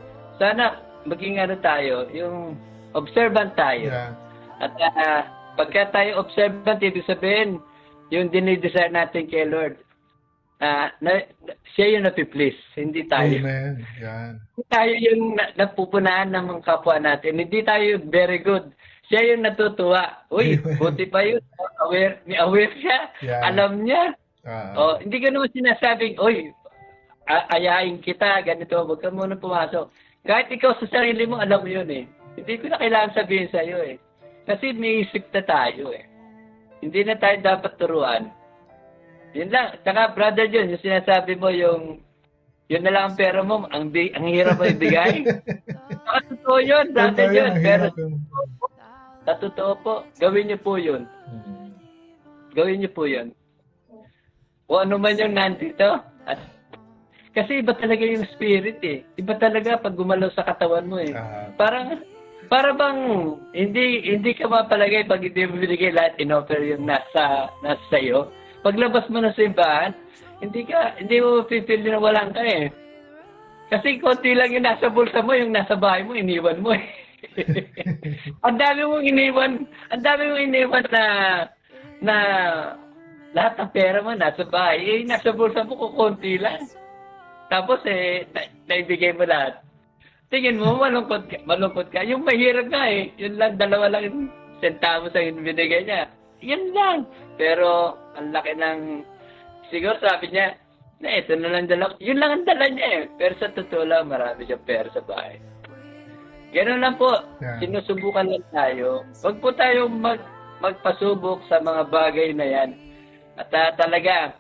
Sana maging tayo, yung observant tayo. Yeah. At pagka tayo observant, ibig sabihin, yung dinidesire natin kay Lord, siya yung napiplease, hindi tayo. Amen. Yan. Tayo yung napupunaan ng mga kapwa natin. Hindi tayo very good. Siya yung natutuwa. Uy, buti pa yun. Aware siya. Yeah. Alam niya. Hindi ko naman sinasabing, uy, ayain kita, ganito, huwag ka muna pumasok. Kahit ikaw sa sarili mo, alam mo yun eh. Hindi ko na kailangan sabihin sa'yo eh. Kasi may isip na tayo eh. Hindi na tayo dapat turuan. Yun lang. Saka, brother John, yung sinasabi mo yun na lang ang pera mo, ang hirap mo ibigay. Totoo yun, brother John. Pero Sa totoo po, gawin niyo po yun. Gawin niyo po yun. Kung ano man yung nandito. At, kasi iba talaga yung spirit eh. Iba talaga pag gumalaw sa katawan mo eh. Para bang hindi ka mapalagay pag hindi mo binigay lahat in-offer yung nasa iyo. Paglabas mo na sa simbahan, hindi mo feel na walang ka eh. Kasi konti lang yung nasa bulsa mo, yung nasa bahay mo, iniwan mo eh. Ang dami mong iniwan na lahat ng pera mo nasa bahay, nasa bulsa mo kukunti lang. Tapos naibigay mo lahat. Tingin mo, malungkot ka. Yung mahirap ka eh. Yun lang, 2 lang yung centavos ang binigay niya. Yan lang. Pero, ang laki ng, siguro sabi niya, ito na lang dala. Yun lang ang dala niya eh. Pero sa totoo lang, marami siyang pera sa bahay. Ganun lang po. Yeah. Sinusubukan lang tayo. Huwag po tayo magpasubok sa mga bagay na yan. At talaga,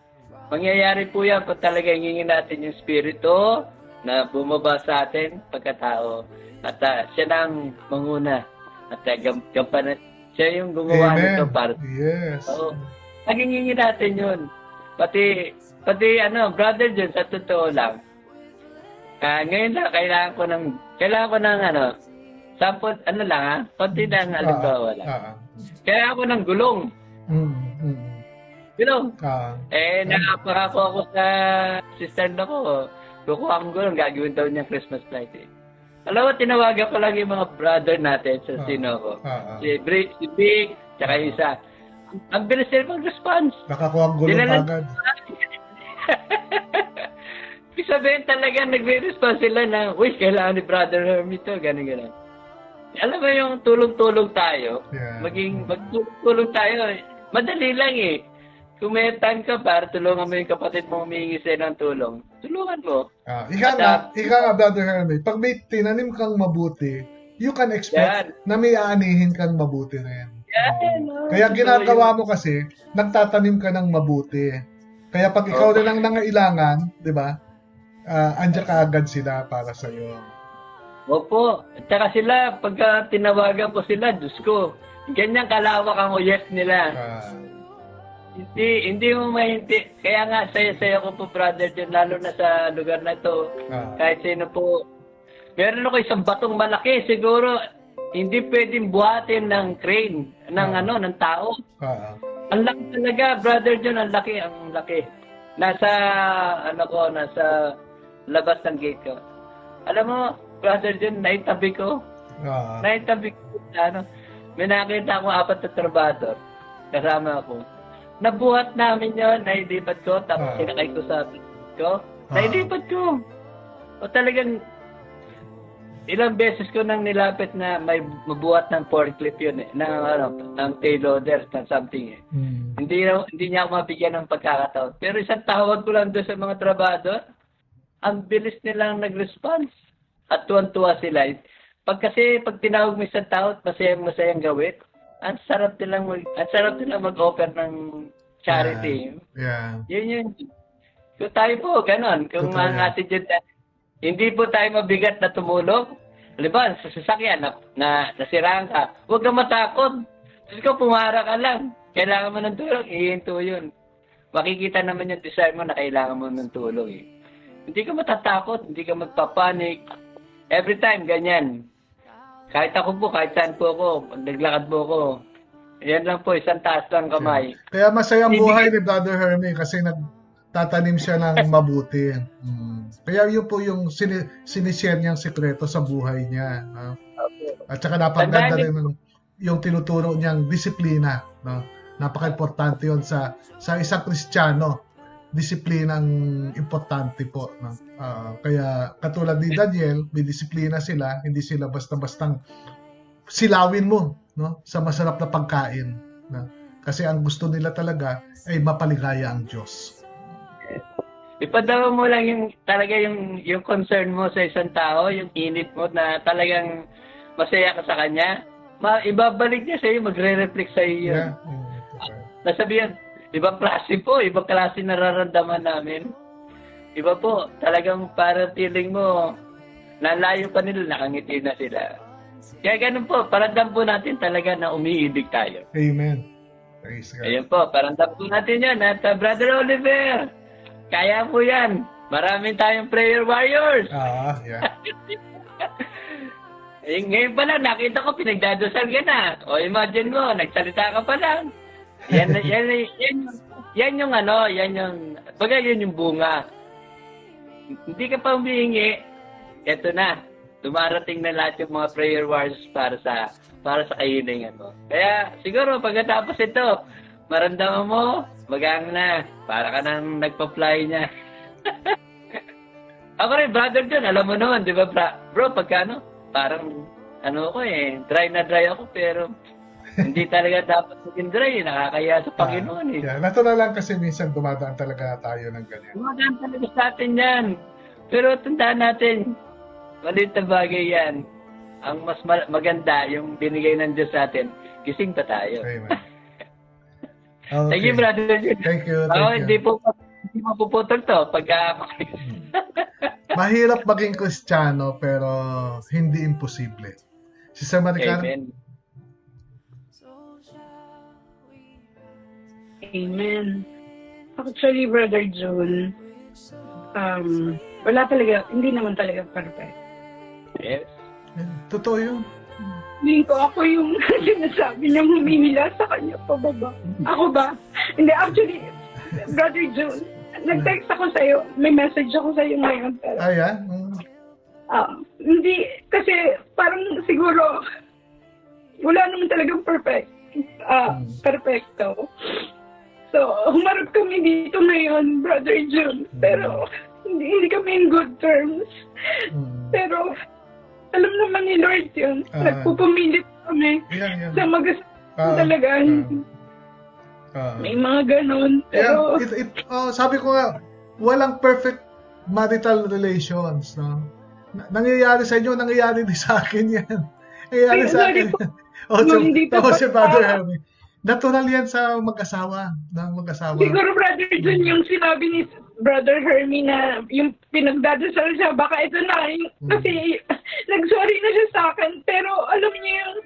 mangyayari po yan kung talaga hingin natin yung spirito na bumaba sa atin pagkatao. At siya nang manguna. At gampanan. Siya yung gumawa Amen. nito para. Yes. Oo. Hingin natin yun. Pati brother John, sa totoo lang. Ngayon lang, kailangan ko ng sample, konti lang, halimbawa lang. Kailangan ko ng gulong. Gulong. Nakapangako ako sa sister na ko. Kukuha akong gulong, gagawin daw niya Christmas light eh. Alam mo, tinawagan ko lang yung mga brother natin sa sino ko. Si Big, tsaka isa. Ang bilis nila mag-response. Nakakuha ang gulong agad. Ibig sabihin talaga, nagre-response sila na, uy, kailangan ni Brother Hermie to, gano'n. Alam mo yung tulong-tulong tayo, magtulong tayo, madali lang eh. Kung may time ka para tulungan mo yung kapatid mo humingi sa'yo ng tulong, tulungan mo. Ika nga, Brother Hermie, pag may tinanim kang mabuti, you can expect na may aanihin kang mabuti rin. Kaya ginagawa mo kasi, nagtatanim ka ng mabuti. Kaya pag ikaw rin ang nangailangan, di ba, andyan ka agad sila para sa iyo. Opo. At saka sila, pagka tinawagan ko sila, Diyos ko, ganyan kalawak ang yes nila. Hindi mo mahinti. Kaya nga, saya-saya ko po, brother, din, lalo na sa lugar na ito. Kahit sino po. Meron ako isang batong malaki, siguro, hindi pwedeng buhatin ng crane, ng tao. Ang laki talaga, brother John, ang laki. Nasa labas ng gate ko. Alam mo, brother John, naitabi ko. May nakita akong 4 na trabador. Kasama ako. Nabuhat namin yon, nailipat ko, tapos sinakay ko sa ko. Nailipat ko. O talagang, ilang beses ko nang nilapit na may mabuhat ng forklift yun eh, ng tail loader na something eh. Hindi niya ako mabigyan ng pagkakataon. Pero isang tawag ko lang doon sa mga trabador, ang bilis nilang nag-response. At tuwan-tuwa sila. Pag tinawag mo isang tao, masayang gawin, ang sarap nilang mag-offer ng charity. Yun. Kung tayo po, ganon. Kung mga attitude hindi po tayo mabigat na tumulong. Halimbawa, sa sasakyan na nasiraan ka, huwag kang matakot. Kasi kung pumara ka lang, kailangan mo ng tulong, ihinto yun. Makikita naman yung desire mo na kailangan mo ng tulong eh. Hindi ka matatakot, hindi ka magpapanik. Every time, ganyan. Kahit ako po, kahit saan po ako, naglakad po ako. Yan lang po, isang taas lang kamay. Kaya masayang buhay ni Brother Hermie kasi nagtatanim siya ng mabuti. Kaya yun po yung sinishare niyang sikreto sa buhay niya. At saka napaganda rin yung tinuturo niyang disiplina. Napaka-importante yun sa isang Kristiyano. Disiplina ang importante po. Kaya katulad ni Daniel, may disiplina sila. Hindi sila basta-bastang silawin mo sa masarap na pagkain. Kasi ang gusto nila talaga ay mapaligaya ang Diyos. Ipadama mo lang yung concern mo sa isang tao, yung init mo na talagang masaya ka sa kanya. Ibabalik niya sa iyo, magre-reflect sa iyo yun. Nasabihan, ibang klase po, ibang klase nararamdaman namin. Iba po, talagang parang feeling mo, nalayo pa nila, nakangiti na sila. Kaya ganun po, paramdam po natin talaga na umiibig tayo. Amen. Praise God. Ayun po, paramdam po natin yan. At Brother Oliver, kaya po yan. Maraming tayong prayer warriors. Yeah. Eh, ngayon pa lang, nakita ko pinagdadasal ka na. O imagine mo, nagsalita ka pa lang. Yan yung ano, yan yung bunga. Hindi ka pa humihingi. Eto na, dumarating na lahat yung mga prayer warriors para sa kahilingan mo. Kaya siguro pagkatapos ito, maramdaman mo, magang na, para ka nang nagpa-fly niya. Ako rin, Brother John, alam mo naman, di ba, bro, pagka parang, dry na dry ako, pero hindi talaga dapat maging dry, nakakaya sa Panginoon eh. Yeah, natural lang kasi minsan dumadaan talaga tayo ng ganyan. Dumadaan talaga sa atin yan. Pero tandaan natin, maliit na bagay yan. Ang mas maganda, yung binigay ng Diyos sa atin, gising pa tayo. Amen. Thank you, Brother John. Thank you. Hindi mapuputol to pagka Mahirap maging Kristiyano pero hindi imposible. Si Sir Maricano? Amen. Amen. Actually, Brother June, wala talaga, hindi naman talaga perfect. Yes. Totoo yun. Hindi ko ako yung sinasabi niyang humihila sa kanya pababa. Ako ba? Hindi, actually, Brother June, nag-text ako sa'yo. May message ako sa'yo ngayon. Pero, Ayan. hindi, kasi parang siguro, wala naman talagang perfecto. So, humarap kami dito ngayon, Brother June. Pero, hindi kami in good terms. Pero, alam naman ni Lord yun. Nagpupumilit kami Yan. sa talaga. May mga ganon. Pero, sabi ko nga, walang perfect marital relations. No? Nangyayari sa inyo, nangyayari din sa akin yan. Nangyayari sa akin. Tapos si Father Hermie. Natural yan sa mag-asawa. Siguro, Brother John, yung sinabi ni Brother Hermie na yung pinagdadasal siya, baka ito na. Kasi nag-sorry na siya sa akin. Pero alam niyo yung,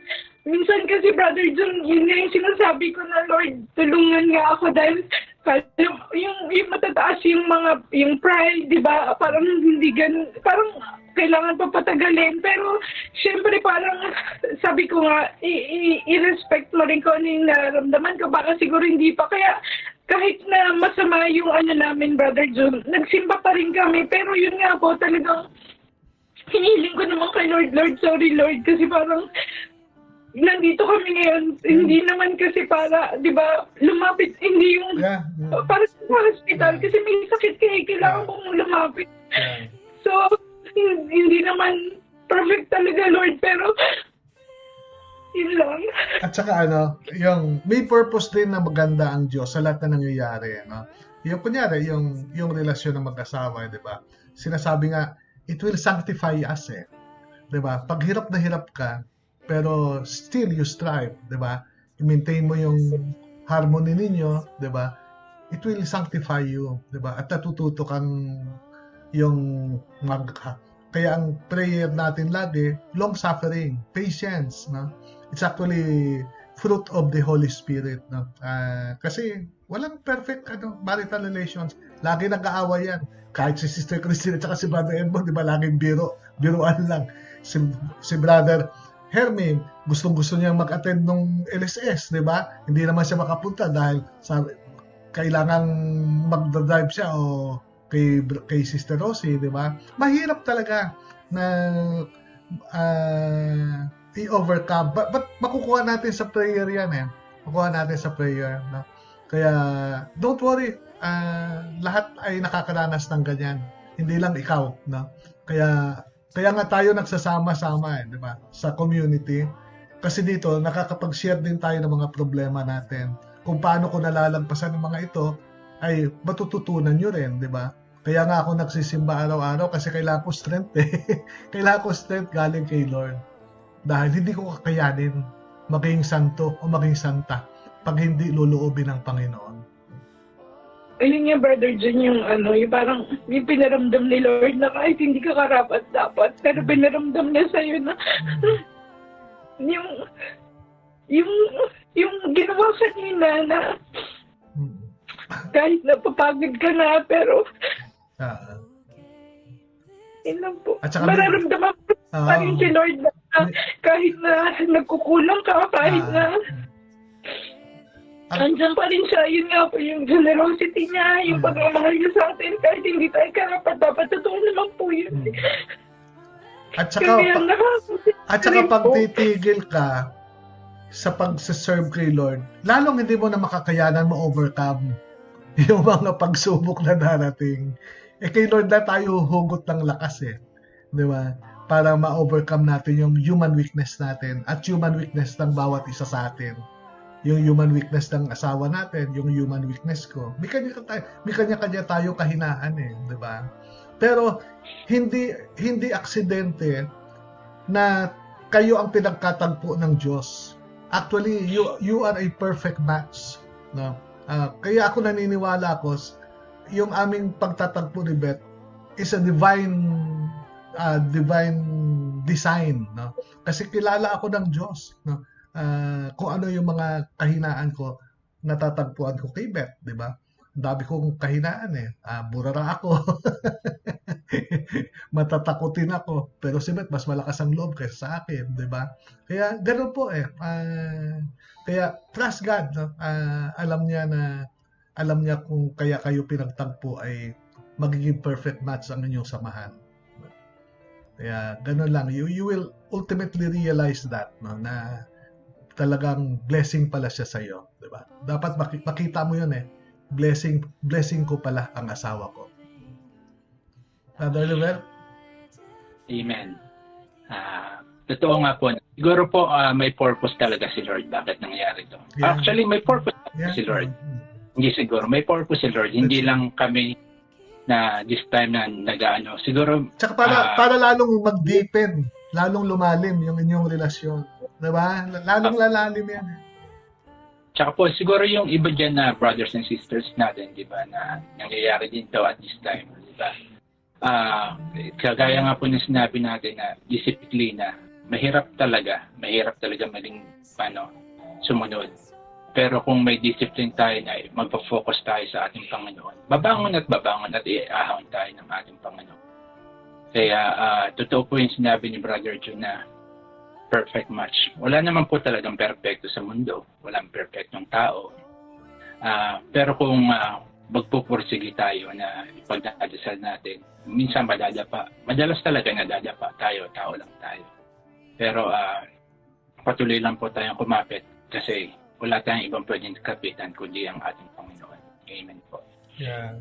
minsan kasi Brother John, yun nga yung sinasabi ko na, Lord, tulungan nga ako dahil yung matataas yung pride, di ba? Parang hindi ganun, parang kailangan pa patagalin. Pero, syempre parang, sabi ko nga, i-respect mo rin ko ano yung nararamdaman ko. Baka siguro hindi pa. Kaya, kahit na masama yung namin, Brother John, nagsimba pa rin kami. Pero yun nga po, talagang, hinihiling ko naman kay Lord, sorry Lord, kasi parang, nandito kami ngayon, hindi naman kasi para, di ba, lumapit, hindi yung, para sa hospital, kasi may sakit kaya kailangan kong lumapit. So, hindi naman perfect talaga, Lord, pero, yun lang. At saka yung may purpose din na maganda ang Diyos sa lahat na nangyayari. No? Yung kunyari, yung relasyon ng mag-asawa, di ba? Sinasabi nga, it will sanctify us eh. Di ba? Pag hirap na hirap ka, pero still you strive, 'di ba? I-maintain mo yung harmony ninyo, 'di ba? It will sanctify you, 'di ba? At natututo kang kaya ang prayer natin lagi, long suffering, patience, no? It's actually fruit of the Holy Spirit, no? Kasi walang perfect marital relations. Lagi nag-aaway yan. Kahit si Sister Christine at saka si Brother Edmond, 'di ba? Laging biruan lang. Si Brother Hermie, gustong-gusto niyang mag-attend ng LSS, di ba? Hindi naman siya makapunta dahil kailangang mag-drive siya o kay Sister Rosie, di ba? Mahirap talaga na i-overcome. But makukuha natin sa prayer yan eh. Makukuha natin sa prayer. No? Kaya, don't worry. Lahat ay nakakaranas ng ganyan. Hindi lang ikaw. No? Kaya nga tayo nagsasama-sama di ba? Sa community. Kasi dito, nakakapag-share din tayo ng mga problema natin. Kung paano ko nalalagpasan ng mga ito, ay matututunan nyo rin, di ba? Kaya nga ako nagsisimba araw-araw kasi kailangan ko strength eh. Kailangan ko strength galing kay Lord. Dahil hindi ko kakayanin maging santo o maging santa pag hindi luluobin ng Panginoon. Ayun nga, Brother John, yung parang yung pinaramdam ni Lord na kahit hindi ka karapat dapat, pero pinaramdam niya sa'yo na yung, yung, yung ginawa kanina na Mm. kahit napapagod ka na, pero Ah, yun lang po. At saka may- Mararamdaman ko pa rin si Lord na kahit na nagkukulang ka, kahit na andyan pa rin siya. Yun nga po, yung generosity niya, yung pagmamahal niya sa atin, kahit hindi tayo karapat, dapat totoo naman po yun. At saka, Kaya at saka pag titigil ka sa pag-serve kay Lord, lalong hindi mo na makakayanan ma-overcome yung mga pagsubok na darating. Kay Lord na tayo hugot ng lakas di ba? Para ma-overcome natin yung human weakness natin at human weakness ng bawat isa sa atin. Yung human weakness ng asawa natin, yung human weakness ko. May kanya-kanya tayo kahinaan di ba? Pero hindi aksidente na kayo ang pinagkatagpo ng Diyos. Actually, you are a perfect match, no? Kaya ako naniniwala yung aming pagtatagpo ni Beth is a divine design, no? Kasi kilala ako ng Diyos, no? Kung ano yung mga kahinaan ko, natatagpuan ko kay Beth, di ba? Ang dami kong kahinaan burara ako. Matatakutin ako. Pero si Beth, mas malakas ang loob kaysa sa akin, di ba? Kaya ganoon po kaya trust God, no? Alam niya kung kaya kayo pinagtagpo ay magiging perfect match ang inyong samahan. Kaya ganoon lang. You will ultimately realize that, no? Na talagang blessing pala siya sa iyo, di ba? Dapat makita mo 'yun blessing ko pala ang asawa ko. Brother Oliver? Amen. Totoo nga po. Siguro po may purpose talaga si Lord bakit nangyari ito. Yeah. Actually, may purpose si Lord. Hindi siguro. May purpose si Lord. Hindi lang kami na this time na nag-ano. Siguro... Tsaka para lalong mag-deepen, lalong lumalim yung inyong relasyon. Diba? Lalong lalalim yan. Tsaka po, siguro yung iba dyan na brothers and sisters natin, di ba, na nangyayari din daw at this time, di ba? Kagaya nga po ng sinabi natin na disiplina, mahirap talaga maging sumunod. Pero kung may discipline tayo na magpo-focus tayo sa ating Panginoon, babangon at iahon tayo ng ating Panginoon. Kaya totoo po yung sinabi ni Brother Jun na perfect match. Wala naman po talagang perfecto sa mundo. Walang perfectong tao. Pero kung magpupursige tayo na ipagdadasal natin, minsan madadapa. Madalas talaga nadadapa tayo, tao lang tayo. Pero patuloy lang po tayong kumapit kasi wala tayong ibang pwedeng kapitan kundi ang ating Panginoon. Amen po. Yeah.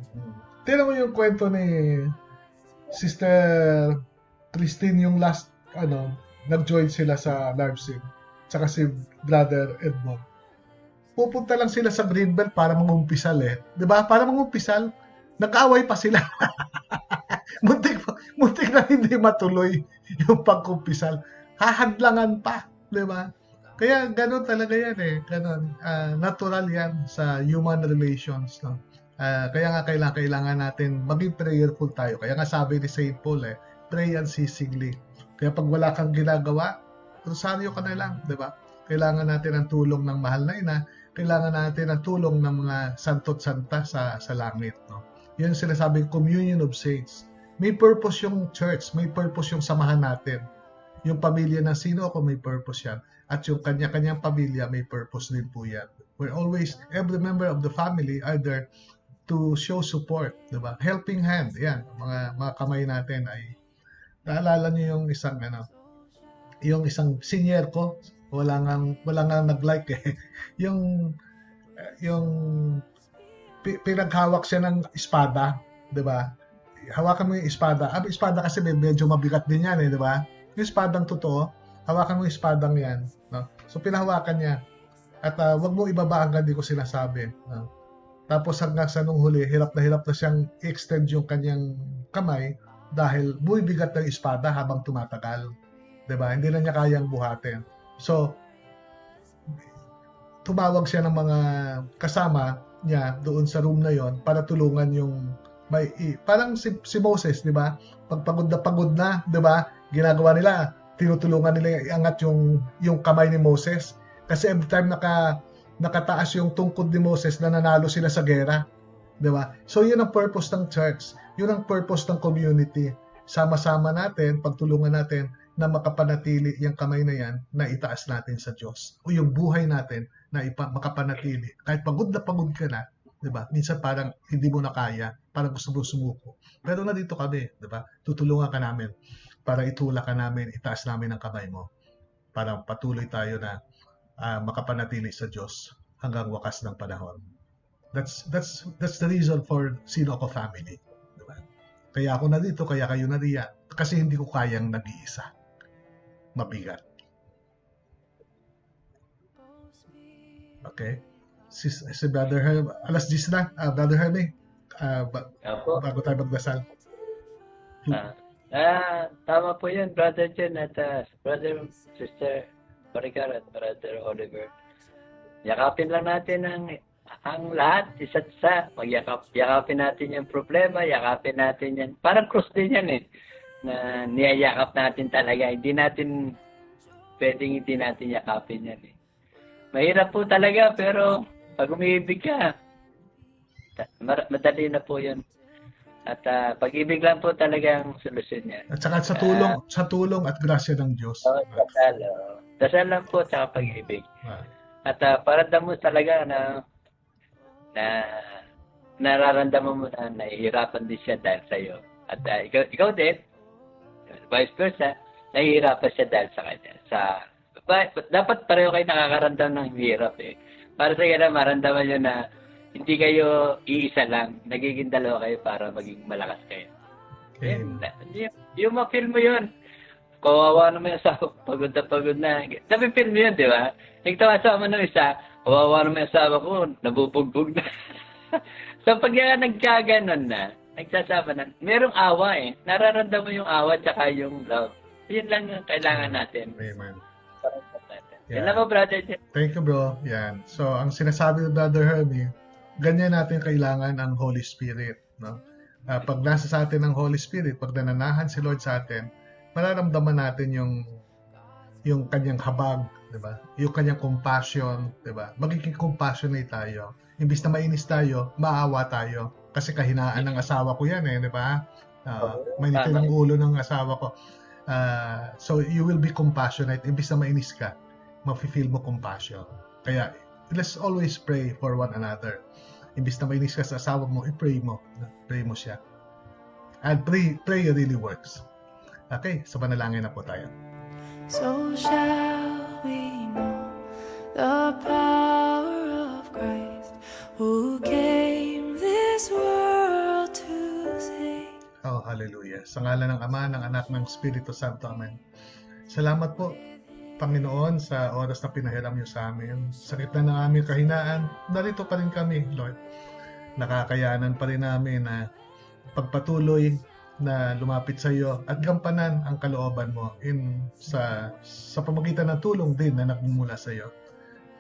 Tingnan mo yung kwento ni Sister Christine yung last, nag-join sila sa Larvesing. Tsaka si Brother Edmond. Pupunta lang sila sa Greenbelt para mangumpisal Diba? Para mangumpisal. Nag-away pa sila. muntik na hindi matuloy yung pagkumpisal. Hahadlangan pa. Diba? Kaya gano'n talaga yan Gano'n. Natural yan sa human relations. No? Kaya nga kailangan natin maging prayerful tayo. Kaya nga sabi ni St. Paul pray unceasingly. Kaya pag wala kang ginagawa, rosaryo ka na lang, di ba? Kailangan natin ang tulong ng mahal na ina, kailangan natin ang tulong ng mga santo't santa sa langit, no? Yun yung sinasabing communion of saints. May purpose yung church, may purpose yung samahan natin. Yung pamilya ng sino ako, may purpose yan. At yung kanya-kanyang pamilya, may purpose din po yan. We're always, every member of the family are there to show support, di ba? Helping hand, yan. Mga kamay natin ay naalala niyo yung isang senior ko, wala nga nag-like yung pinaghawak siya ng espada, 'di ba? Hawakan mo yung espada. Ang espada kasi medyo mabigat din yan, 'di ba? Yung espadang totoo, hawakan mo yung espadang 'yan, no? So pinahawakan niya. At wag mo ibaba hanggang di ko sinasabi, no? Tapos hanggang sa nung huli, hirap na siyang i-extend yung kanyang kamay dahil bumibigat ng espada habang tumatagal. Diba? Hindi na niya kayang buhatin. So, tumawag siya ng mga kasama niya doon sa room na yon para tulungan yung parang si Moses, di ba? Pag pagod na, di ba? Ginagawa nila, tinutulungan nila iangat yung kamay ni Moses. Kasi every time nakataas yung tungkod ni Moses, nananalo sila sa gera. Di ba? So yun ang purpose ng church. Yun ang purpose ng community. Sama-sama natin, pagtulungan natin na makapanatili yung kamay na yan na itaas natin sa Diyos. O yung buhay natin na makapanatili. Kahit pagod na pagod ka na, di ba? Minsan parang hindi mo na kaya, parang gusto mo sumuko. Pero nandito kami, di ba? Tutulungan ka namin para itulak ka namin, itaas namin ang kamay mo. Para patuloy tayo na makapanatili sa Diyos hanggang wakas ng panahon. That's the reason for Sino Ako Family. Di ba? Kaya ako na dito, kaya kayo na riyan. Kasi hindi ko kayang nag-iisa. Mabigat. Okay? Si Brother Herm, alas 10 na. Brother Hermy, Opo. bago tayo magdasal. Tama po yun, Brother Jen at Brother Sister Maricar at Brother Oliver. Yakapin lang natin ang lahat, isa't isa. Yakapin natin yung problema, yakapin natin yan. Parang cross din yan na niyayakap natin talaga. Hindi natin yakapin yan Mahirap po talaga, pero pag umiibig ka, madali na po yun. At pag-ibig lang po talaga ang solusyon niya. At saka sa tulong at grasya ng Diyos. Dasal lang po, tsaka pag-ibig. At paramdam mo talaga na nararamdaman mo na nahihirapan din siya dahil sa'yo. At ikaw din, vice versa, nahihirapan siya dahil sa kanya. Dapat pareho kayo nakakaramdam ng hirap Para sa kanya, maramdaman nyo na hindi kayo iisa lang. Nagiging dalawa kayo para maging malakas kayo. Yung ma-feel mo yun. Kawawa naman yung asawa, pagod na. Napi-feel mo yun, di ba? Nagtawa sa mo ng isa, kawawa naman yung asawa ko, nabubugbog na. So pag nagkaganon na, nagsasama na, merong awa Nararamdaman mo yung awa tsaka yung love. Yun lang ang kailangan natin. Amen. Yan lang po, Brother Jen. Thank you, bro. Yan. So, ang sinasabi ni Brother Hermy, ganyan natin kailangan ang Holy Spirit. No? Pag nasa sa atin ang Holy Spirit, pag nananahan si Lord sa atin, mararamdaman natin yung kanyang habag, di ba? Yung kanyang compassion, di ba? Magiging compassionate tayo. Imbis na mainis tayo, maawa tayo. Kasi kahinaan ng asawa ko yan di ba? Mainitin ang ulo ng asawa ko. So, you will be compassionate. Imbis na mainis ka, mafe-feel mo compassion. Kaya, let's always pray for one another. Imbis na mainis ka sa asawa mo, i-pray mo. Pray mo siya. And pray really works. Okay, sa panalangin na po tayo. So shall we know the power of Christ who came this world to save. Oh, hallelujah. Sa ngalan ng Ama, ng Anak, ng Espiritu Santo. Amen. Salamat po, Panginoon, sa oras na pinahiram niyo sa amin. Sa gitna ng aming kahinaan, narito pa rin kami, Lord. Nakakayanan pa rin namin na pagpatuloy na lumapit sa iyo at gampanan ang kalooban mo sa pamamagitan ng tulong din na nagmumula sa iyo.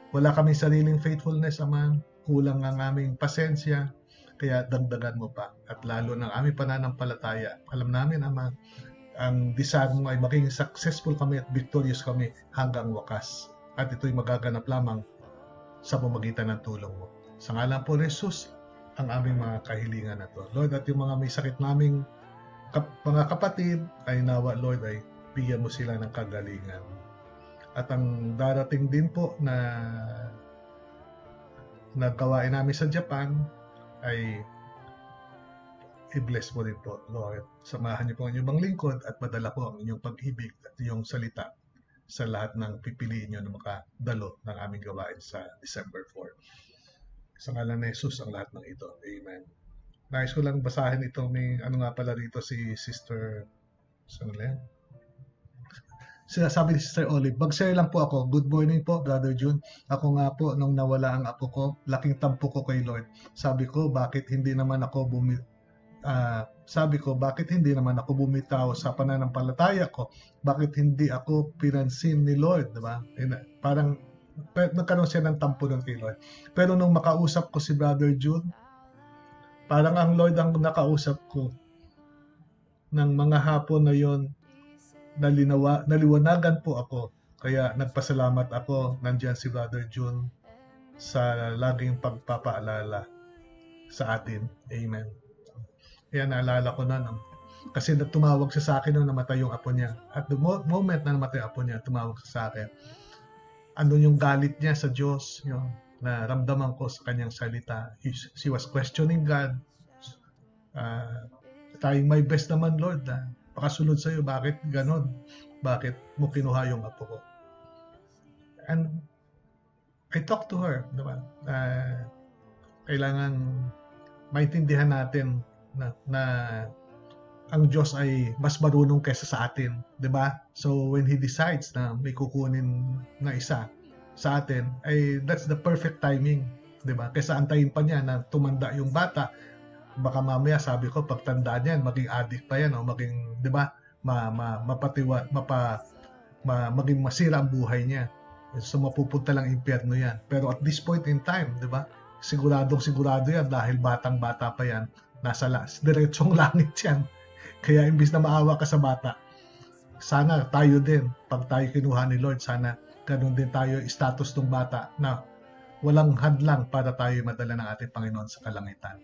Wala kaming sariling faithfulness, Ama. Kulang ang aming pasensya. Kaya dagdagan mo pa. At lalo ng aming pananampalataya. Alam namin, Ama, ang desire mo ay maging successful kami at victorious kami hanggang wakas. At ito'y magaganap lamang sa pamamagitan ng tulong mo. Sa ngalan po ni Jesus, ang aming mga kahilingan na to. Lord, at yung mga may sakit naming mga kapatid ay nawa, Lord, ay bigyan mo sila ng kagalingan. At ang darating din po na nagawain namin sa Japan ay i-bless mo din po, Lord. Samahan niyo po ang inyong lingkod at madala po ang inyong pag-ibig at iyong salita sa lahat ng pipiliin niyo na makadalo ng aming gawain sa December 4. Sa ngalan ni Jesus ang lahat ng ito. Amen. Nais ko lang basahin ito. May ano nga pala rito si Sister sinasabi ni Sister Olive. Mag-share lang po ako. Good morning po, Brother June. Ako nga po, nung nawala ang apo ko, laking tampo ko kay Lord. Sabi ko, bakit hindi naman ako bumitaw sa pananampalataya ko? Bakit hindi ako pinansin ni Lord? Diba? Parang nagkaroon siya ng tampo ng kay Lord. Pero nung makausap ko si Brother June, parang ang Lord ang nakausap ko ng mga hapon na yon naliwanagan po ako. Kaya nagpasalamat ako, nandiyan si Brother June sa laging pagpapaalala sa atin. Amen. Kaya naalala ko na, no? Kasi tumawag siya sa akin nung namatay yung apo niya. At the moment na namatay yung apo niya, tumawag siya sa akin. Ano yung galit niya sa Diyos, yung naramdaman ko sa kanyang salita. She was questioning God. Trying my best naman, Lord. Pakasunod sa'yo, bakit ganon? Bakit mo kinuha yung apo ko? And I talked to her, diba? Kailangan maintindihan natin na ang Diyos ay mas marunong kaysa sa atin, 'di ba? So when He decides na may kukunin na isa sa atin, ay that's the perfect timing, 'di ba? Kaysa antayin pa niya na tumanda yung bata, baka mamaya sabi ko pagtanda niyan maging addict pa yan o maging, 'di ba? Maging masira ang buhay niya. So mapupunta lang impyerno yan. Pero at this point in time, 'di ba? Sigurado yan dahil batang-bata pa yan, nasa diretsong langit yan. Kaya imbis na maawa ka sa bata, sana tayo din, pag tayo kinuha ni Lord, sana ganun din tayo status ng bata na walang hadlang para tayo madala ng ating Panginoon sa kalangitan.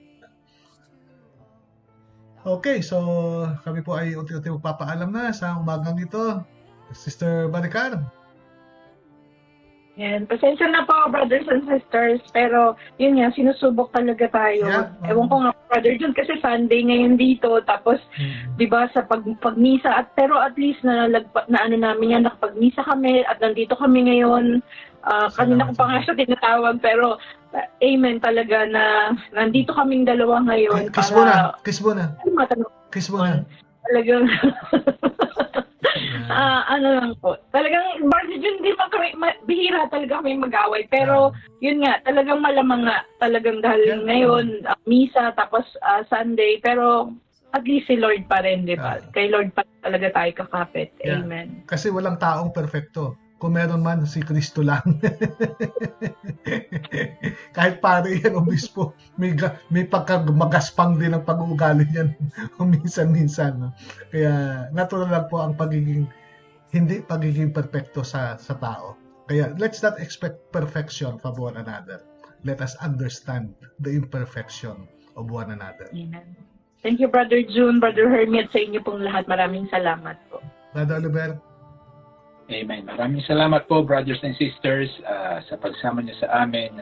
Okay, so kami po ay unti-unti magpapaalam na sa umagang ito. Sister Maricar. Yan. Pasensya na po, brothers and sisters. Pero, yun nga, sinusubok talaga tayo. Yeah. Ewan ko nga, Brother John, kasi Sunday ngayon dito. Tapos, di ba, sa pagmisa. Pero at least, nakapagmisa kami at nandito kami ngayon. Kanina ko pa nga siya tinatawag. Pero, amen talaga na nandito kaming dalawa ngayon. Kiss mo na. Kiss mo na. Talagang... ano lang po. Talagang, Brother Jun, di ba kami, bihira talaga kami mag-away. Pero, yun nga, talagang malamang nga. Talagang dahil ngayon, misa, tapos Sunday. Pero, at least si Lord pa rin, di ba? Kay Lord pa talaga tayo kakapit. Amen. Kasi walang taong perfecto. Kung meron man, si Kristo lang. Kahit pare yan, obispo, may pagkamagaspang din ang pag-uugali niyan minsan-minsan. No? Kaya natural lang po ang hindi pagiging perfecto sa tao. Kaya let's not expect perfection from one another. Let us understand the imperfection of one another. Amen. Thank you, Brother June, Brother Hermie, at sa inyo pong lahat. Maraming salamat po. Brother Oliver. Amen. Maraming salamat po, brothers and sisters, sa pagsama niyo sa amin.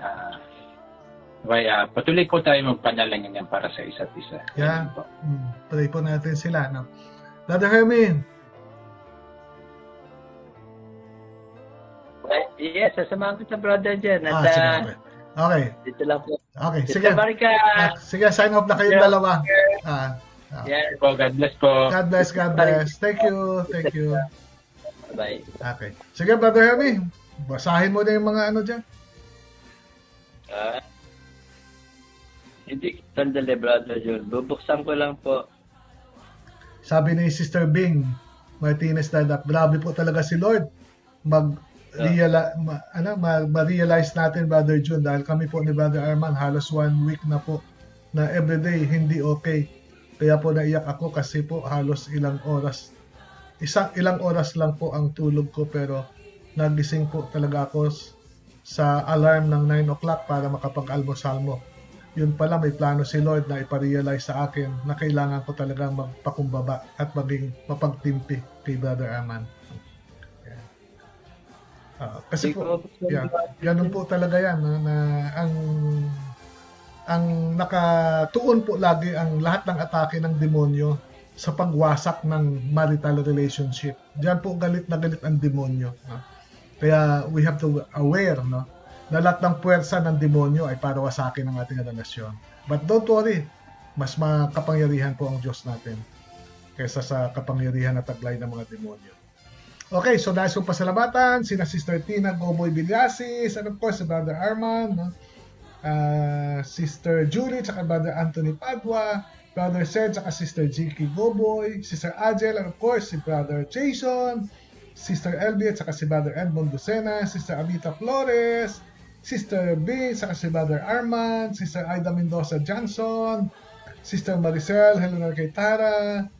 Patuloy po tayo magpanalangin yan para sa isa't isa. Yeah. Pray po natin sila. No? Brother Hermie. Yes, sasamahan ko sa brother dyan. At, Sige. Okay. Dito lang po. Okay, sige. Sister Marica. Sige, sign off na kayong dalawa. Yes po, God bless po. God bless. Thank you. Bye. Okay. Sige, Brother Hermie. Basahin mo na yung mga ano dyan. Hindi, sandali, Brother John. Bubuksan ko lang po. Sabi ni Sister Bing Martinez Dadak, grabe po talaga si Lord. Ma-realize natin, Brother June, dahil kami po ni Brother Arman halos 1 week na po na everyday hindi okay. Kaya po naiyak ako kasi po halos ilang oras lang po ang tulog ko, pero nagising po talaga ako sa alarm ng 9 o'clock para makapag-almusal mo. Yun pala, may plano si Lord na iparealize sa akin na kailangan ko talagang magpakumbaba at maging mapagtimpi kay Brother Arman. Kasi po, ganun po talaga yan na ang nakatuon po lagi ang lahat ng atake ng demonyo sa pagwasak ng marital relationship. Diyan po galit na galit ang demonyo. No? Kaya we have to aware, no, na lahat ng puwersa ng demonyo ay para wasakin ang ating relasyon. But don't worry, mas makapangyarihan po ang Diyos natin kaysa sa kapangyarihan at taglay ng mga demonyo. Okay, so nais kong pasalamatan sina Sister Tina Goboy Villasis, and of course si Brother Arman, no? Sister Julie, tsaka Brother Anthony Padua, Brother Sed, tsaka Sister Jiki Goboy, Sister Agel, and of course si Brother Jason, Sister Elby, tsaka si Brother Edmond Lucena, Sister Abita Flores, Sister B, tsaka si Brother Arman, Sister Aida Mendoza Johnson, Sister Maricel, Helena Keitara,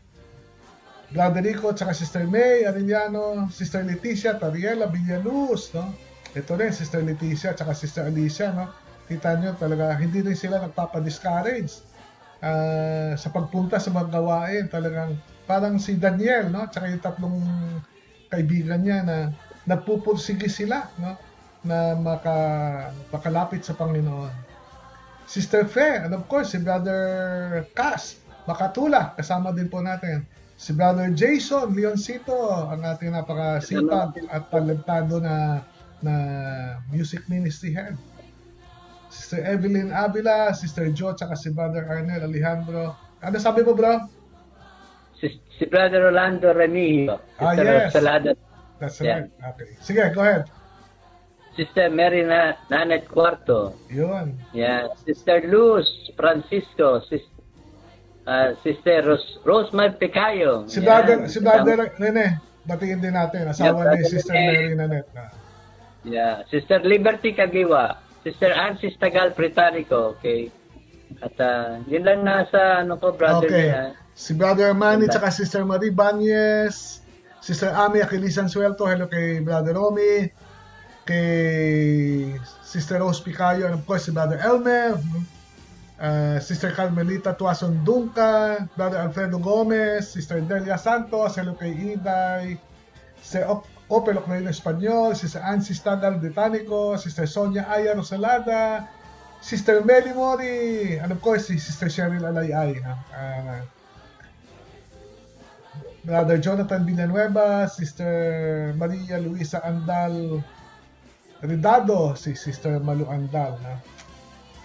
Brother Rico, tsaka Sister May Arellano, Sister Leticia Tariela Villaluz, no? Ito rin, Sister Leticia, tsaka Sister Alicia, no? Kita nyo talaga, hindi rin sila nagpapadiscourage sa pagpunta sa mga gawain. Talagang parang si Daniel, no? Tsaka yung tatlong kaibigan niya na nagpupursige sila, no? Na makalapit sa Panginoon. Sister Fe, and of course, si Brother Cass Makatula, kasama din po natin. Si Brother Jason Leoncito, ang ating napakasipag at talentado na music ministry head. Sister Evelyn Avila, Sister Jo, tsaka si Brother Arnel Alejandro. Ano sabi mo, bro? Si Brother Rolando Remigio. Sister Yes. Salada. That's Yeah. right. Okay. Sige, go ahead. Sister Mary Nanet Cuarto. Yun. Yeah. Sister Luz Francisco. Sister Rosemary Picayo. Si Yeah. Brother Rene, batiin din natin. Asawa Yeah, ni Sister Rene. Mary Nanet. Yeah. Sister Liberty Kagiwa. Sister Ansis Tagal Británico. Okay. At yun lang nasa brother Okay. niya. Si Brother Manny, Ganda. tsaka Sister Marie Banyes, Sister Ami Aquilisan Suelto, hello kay Brother Romy, kay Sister Rose Picayo, and of course si Brother Elmer, Sister Carmelita Tuason Dunca, Brother Alfredo Gomez, Sister Delia Santos, hello kay Iday, Sister Opel Oclaino Espanyol, Sister Ansis Tagal Británico, Sister Sonia Aya Rosalada, Sister Meli Mori, and of course si Sister Cheryl Alayay. Brother Jonathan Villanueva, Sister Maria Luisa Andal Ridado, si Sister Malu Andal,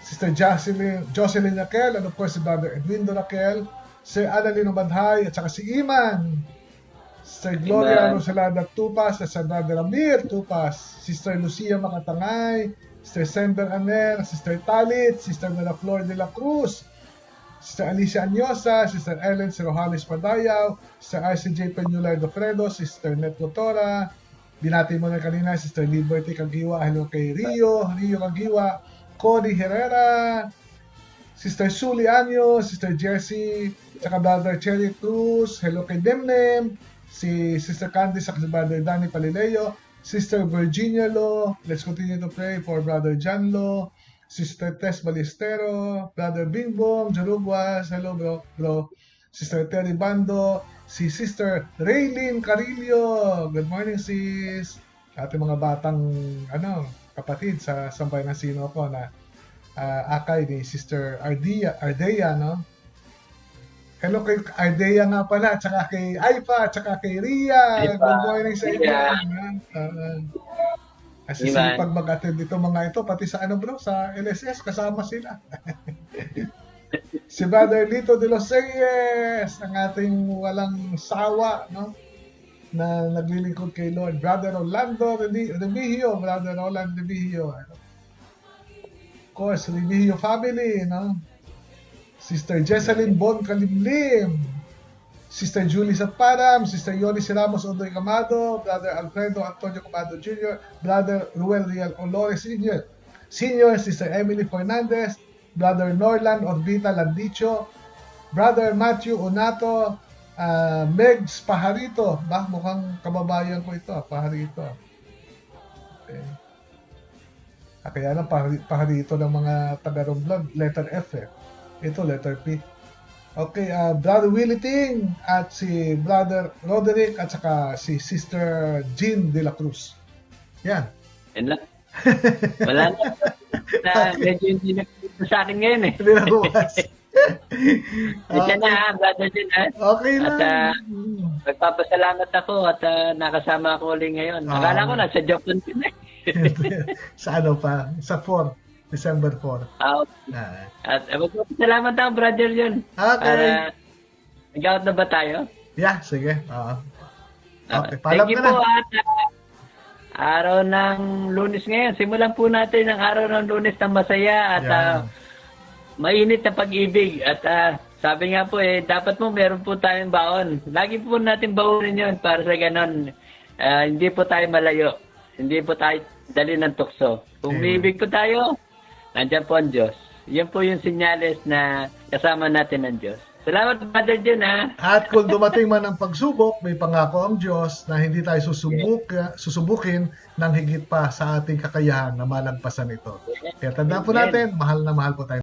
Sister Jocelyn Raquel, and of course si Brother Edwindo Raquel, si Annalyn Badhay, at saka si Iman, Sister Gloria Iman. Rosalada Tupas, at si Brother Amir Tupas, Sister Lucia Makatangay, Sister Sender Aner, Sister Talit, Sister Mela Flor de la Cruz, Sister Alicia Anyosa, Sister Ellen Cerojales Padayaw, Sister RCJ Peñular Dofredo, Sister Net Lotora, binati mo na kanina, Sister Liberty Kagiwa, hello kay Rio Kagiwa, Cody Herrera, Sister Suli Anyo, Sister Jessie, tsaka Brother Cherry Cruz, hello kay Demnem, si Sister Candice, si Brother Danny Palileo, Sister Virginia Lo, let's continue to pray for Brother John Lo, Sister Tess Balestero, Brother Bingbong, Jaruguas, hello bro, Sister Terry Bando, si Sister Raylene Carillo, good morning sis, ating mga batang kapatid sa Sambayanan ng Sino ko na akay ni Sister Ardea, no? Hello kay Ardea nga pala, tsaka kay Aifa, tsaka kay Ria, Aifa. good morning sa inyo. Yeah. Kasi Iman. pag mag-attend dito mga ito, pati sa bro, sa LSS, kasama sila. Si Brother Lito de los Reyes, ang ating walang sawa, no? Na naglilingkod kay Lord. Brother Orlando Remigio, Brother Roland Remigio. Of course, Remigio family, no? Sister Jessalyn Bon Kalimlim, Sister Julie Saparam, Sister Yoli Ramos Odoy Camado, Brother Alfredo Antonio Camado Jr., Brother Ruel Real Olores Sr., Sister Emily Fernandez, Brother Norland Orbita Landicho, Brother Matthew Unato, Megs Pajarito, mukhang kababayan ko ito, Pajarito. Okay. Kaya lang Pajarito ng mga taga-Romblon, letter F Ito, letter P. Okay, Brother Willie Ting at si Brother Roderick at saka si Sister Jean de la Cruz. Yan. Yan lang. Wala na. Medyo hindi nakikita sa akin ngayon eh. Hindi na bukas. Ika na, brother din ha. Okay At lang. nagpapasalamat ako at nakasama ako ulit ngayon. Akala ko nasa Japan din eh. Sa pa? Sa 4. December 4. At magpapasalamat ako, brother yun. Okay. Nag-out na ba tayo? Yeah, sige. Okay, Thank paalam you ka na. po at araw ng Lunes ngayon. Simulan po natin ang araw ng Lunes na masaya at mainit na pag-ibig. At sabi nga po dapat po meron po tayong baon. Lagi po natin baonin yun para sa ganon. Hindi po tayo malayo. Hindi po tayo dali ng tukso. Kung umiibig po tayo, nandiyan po ang Diyos. Yan po yung sinyales na kasama natin ang Diyos. Salamat, Brother Jun, ha? At kung dumating man ang pagsubok, may pangako ang Diyos na hindi tayo susubukin ng higit pa sa ating kakayahan na malagpasan ito. Kaya tandaan po Amen. natin, mahal na mahal po tayo.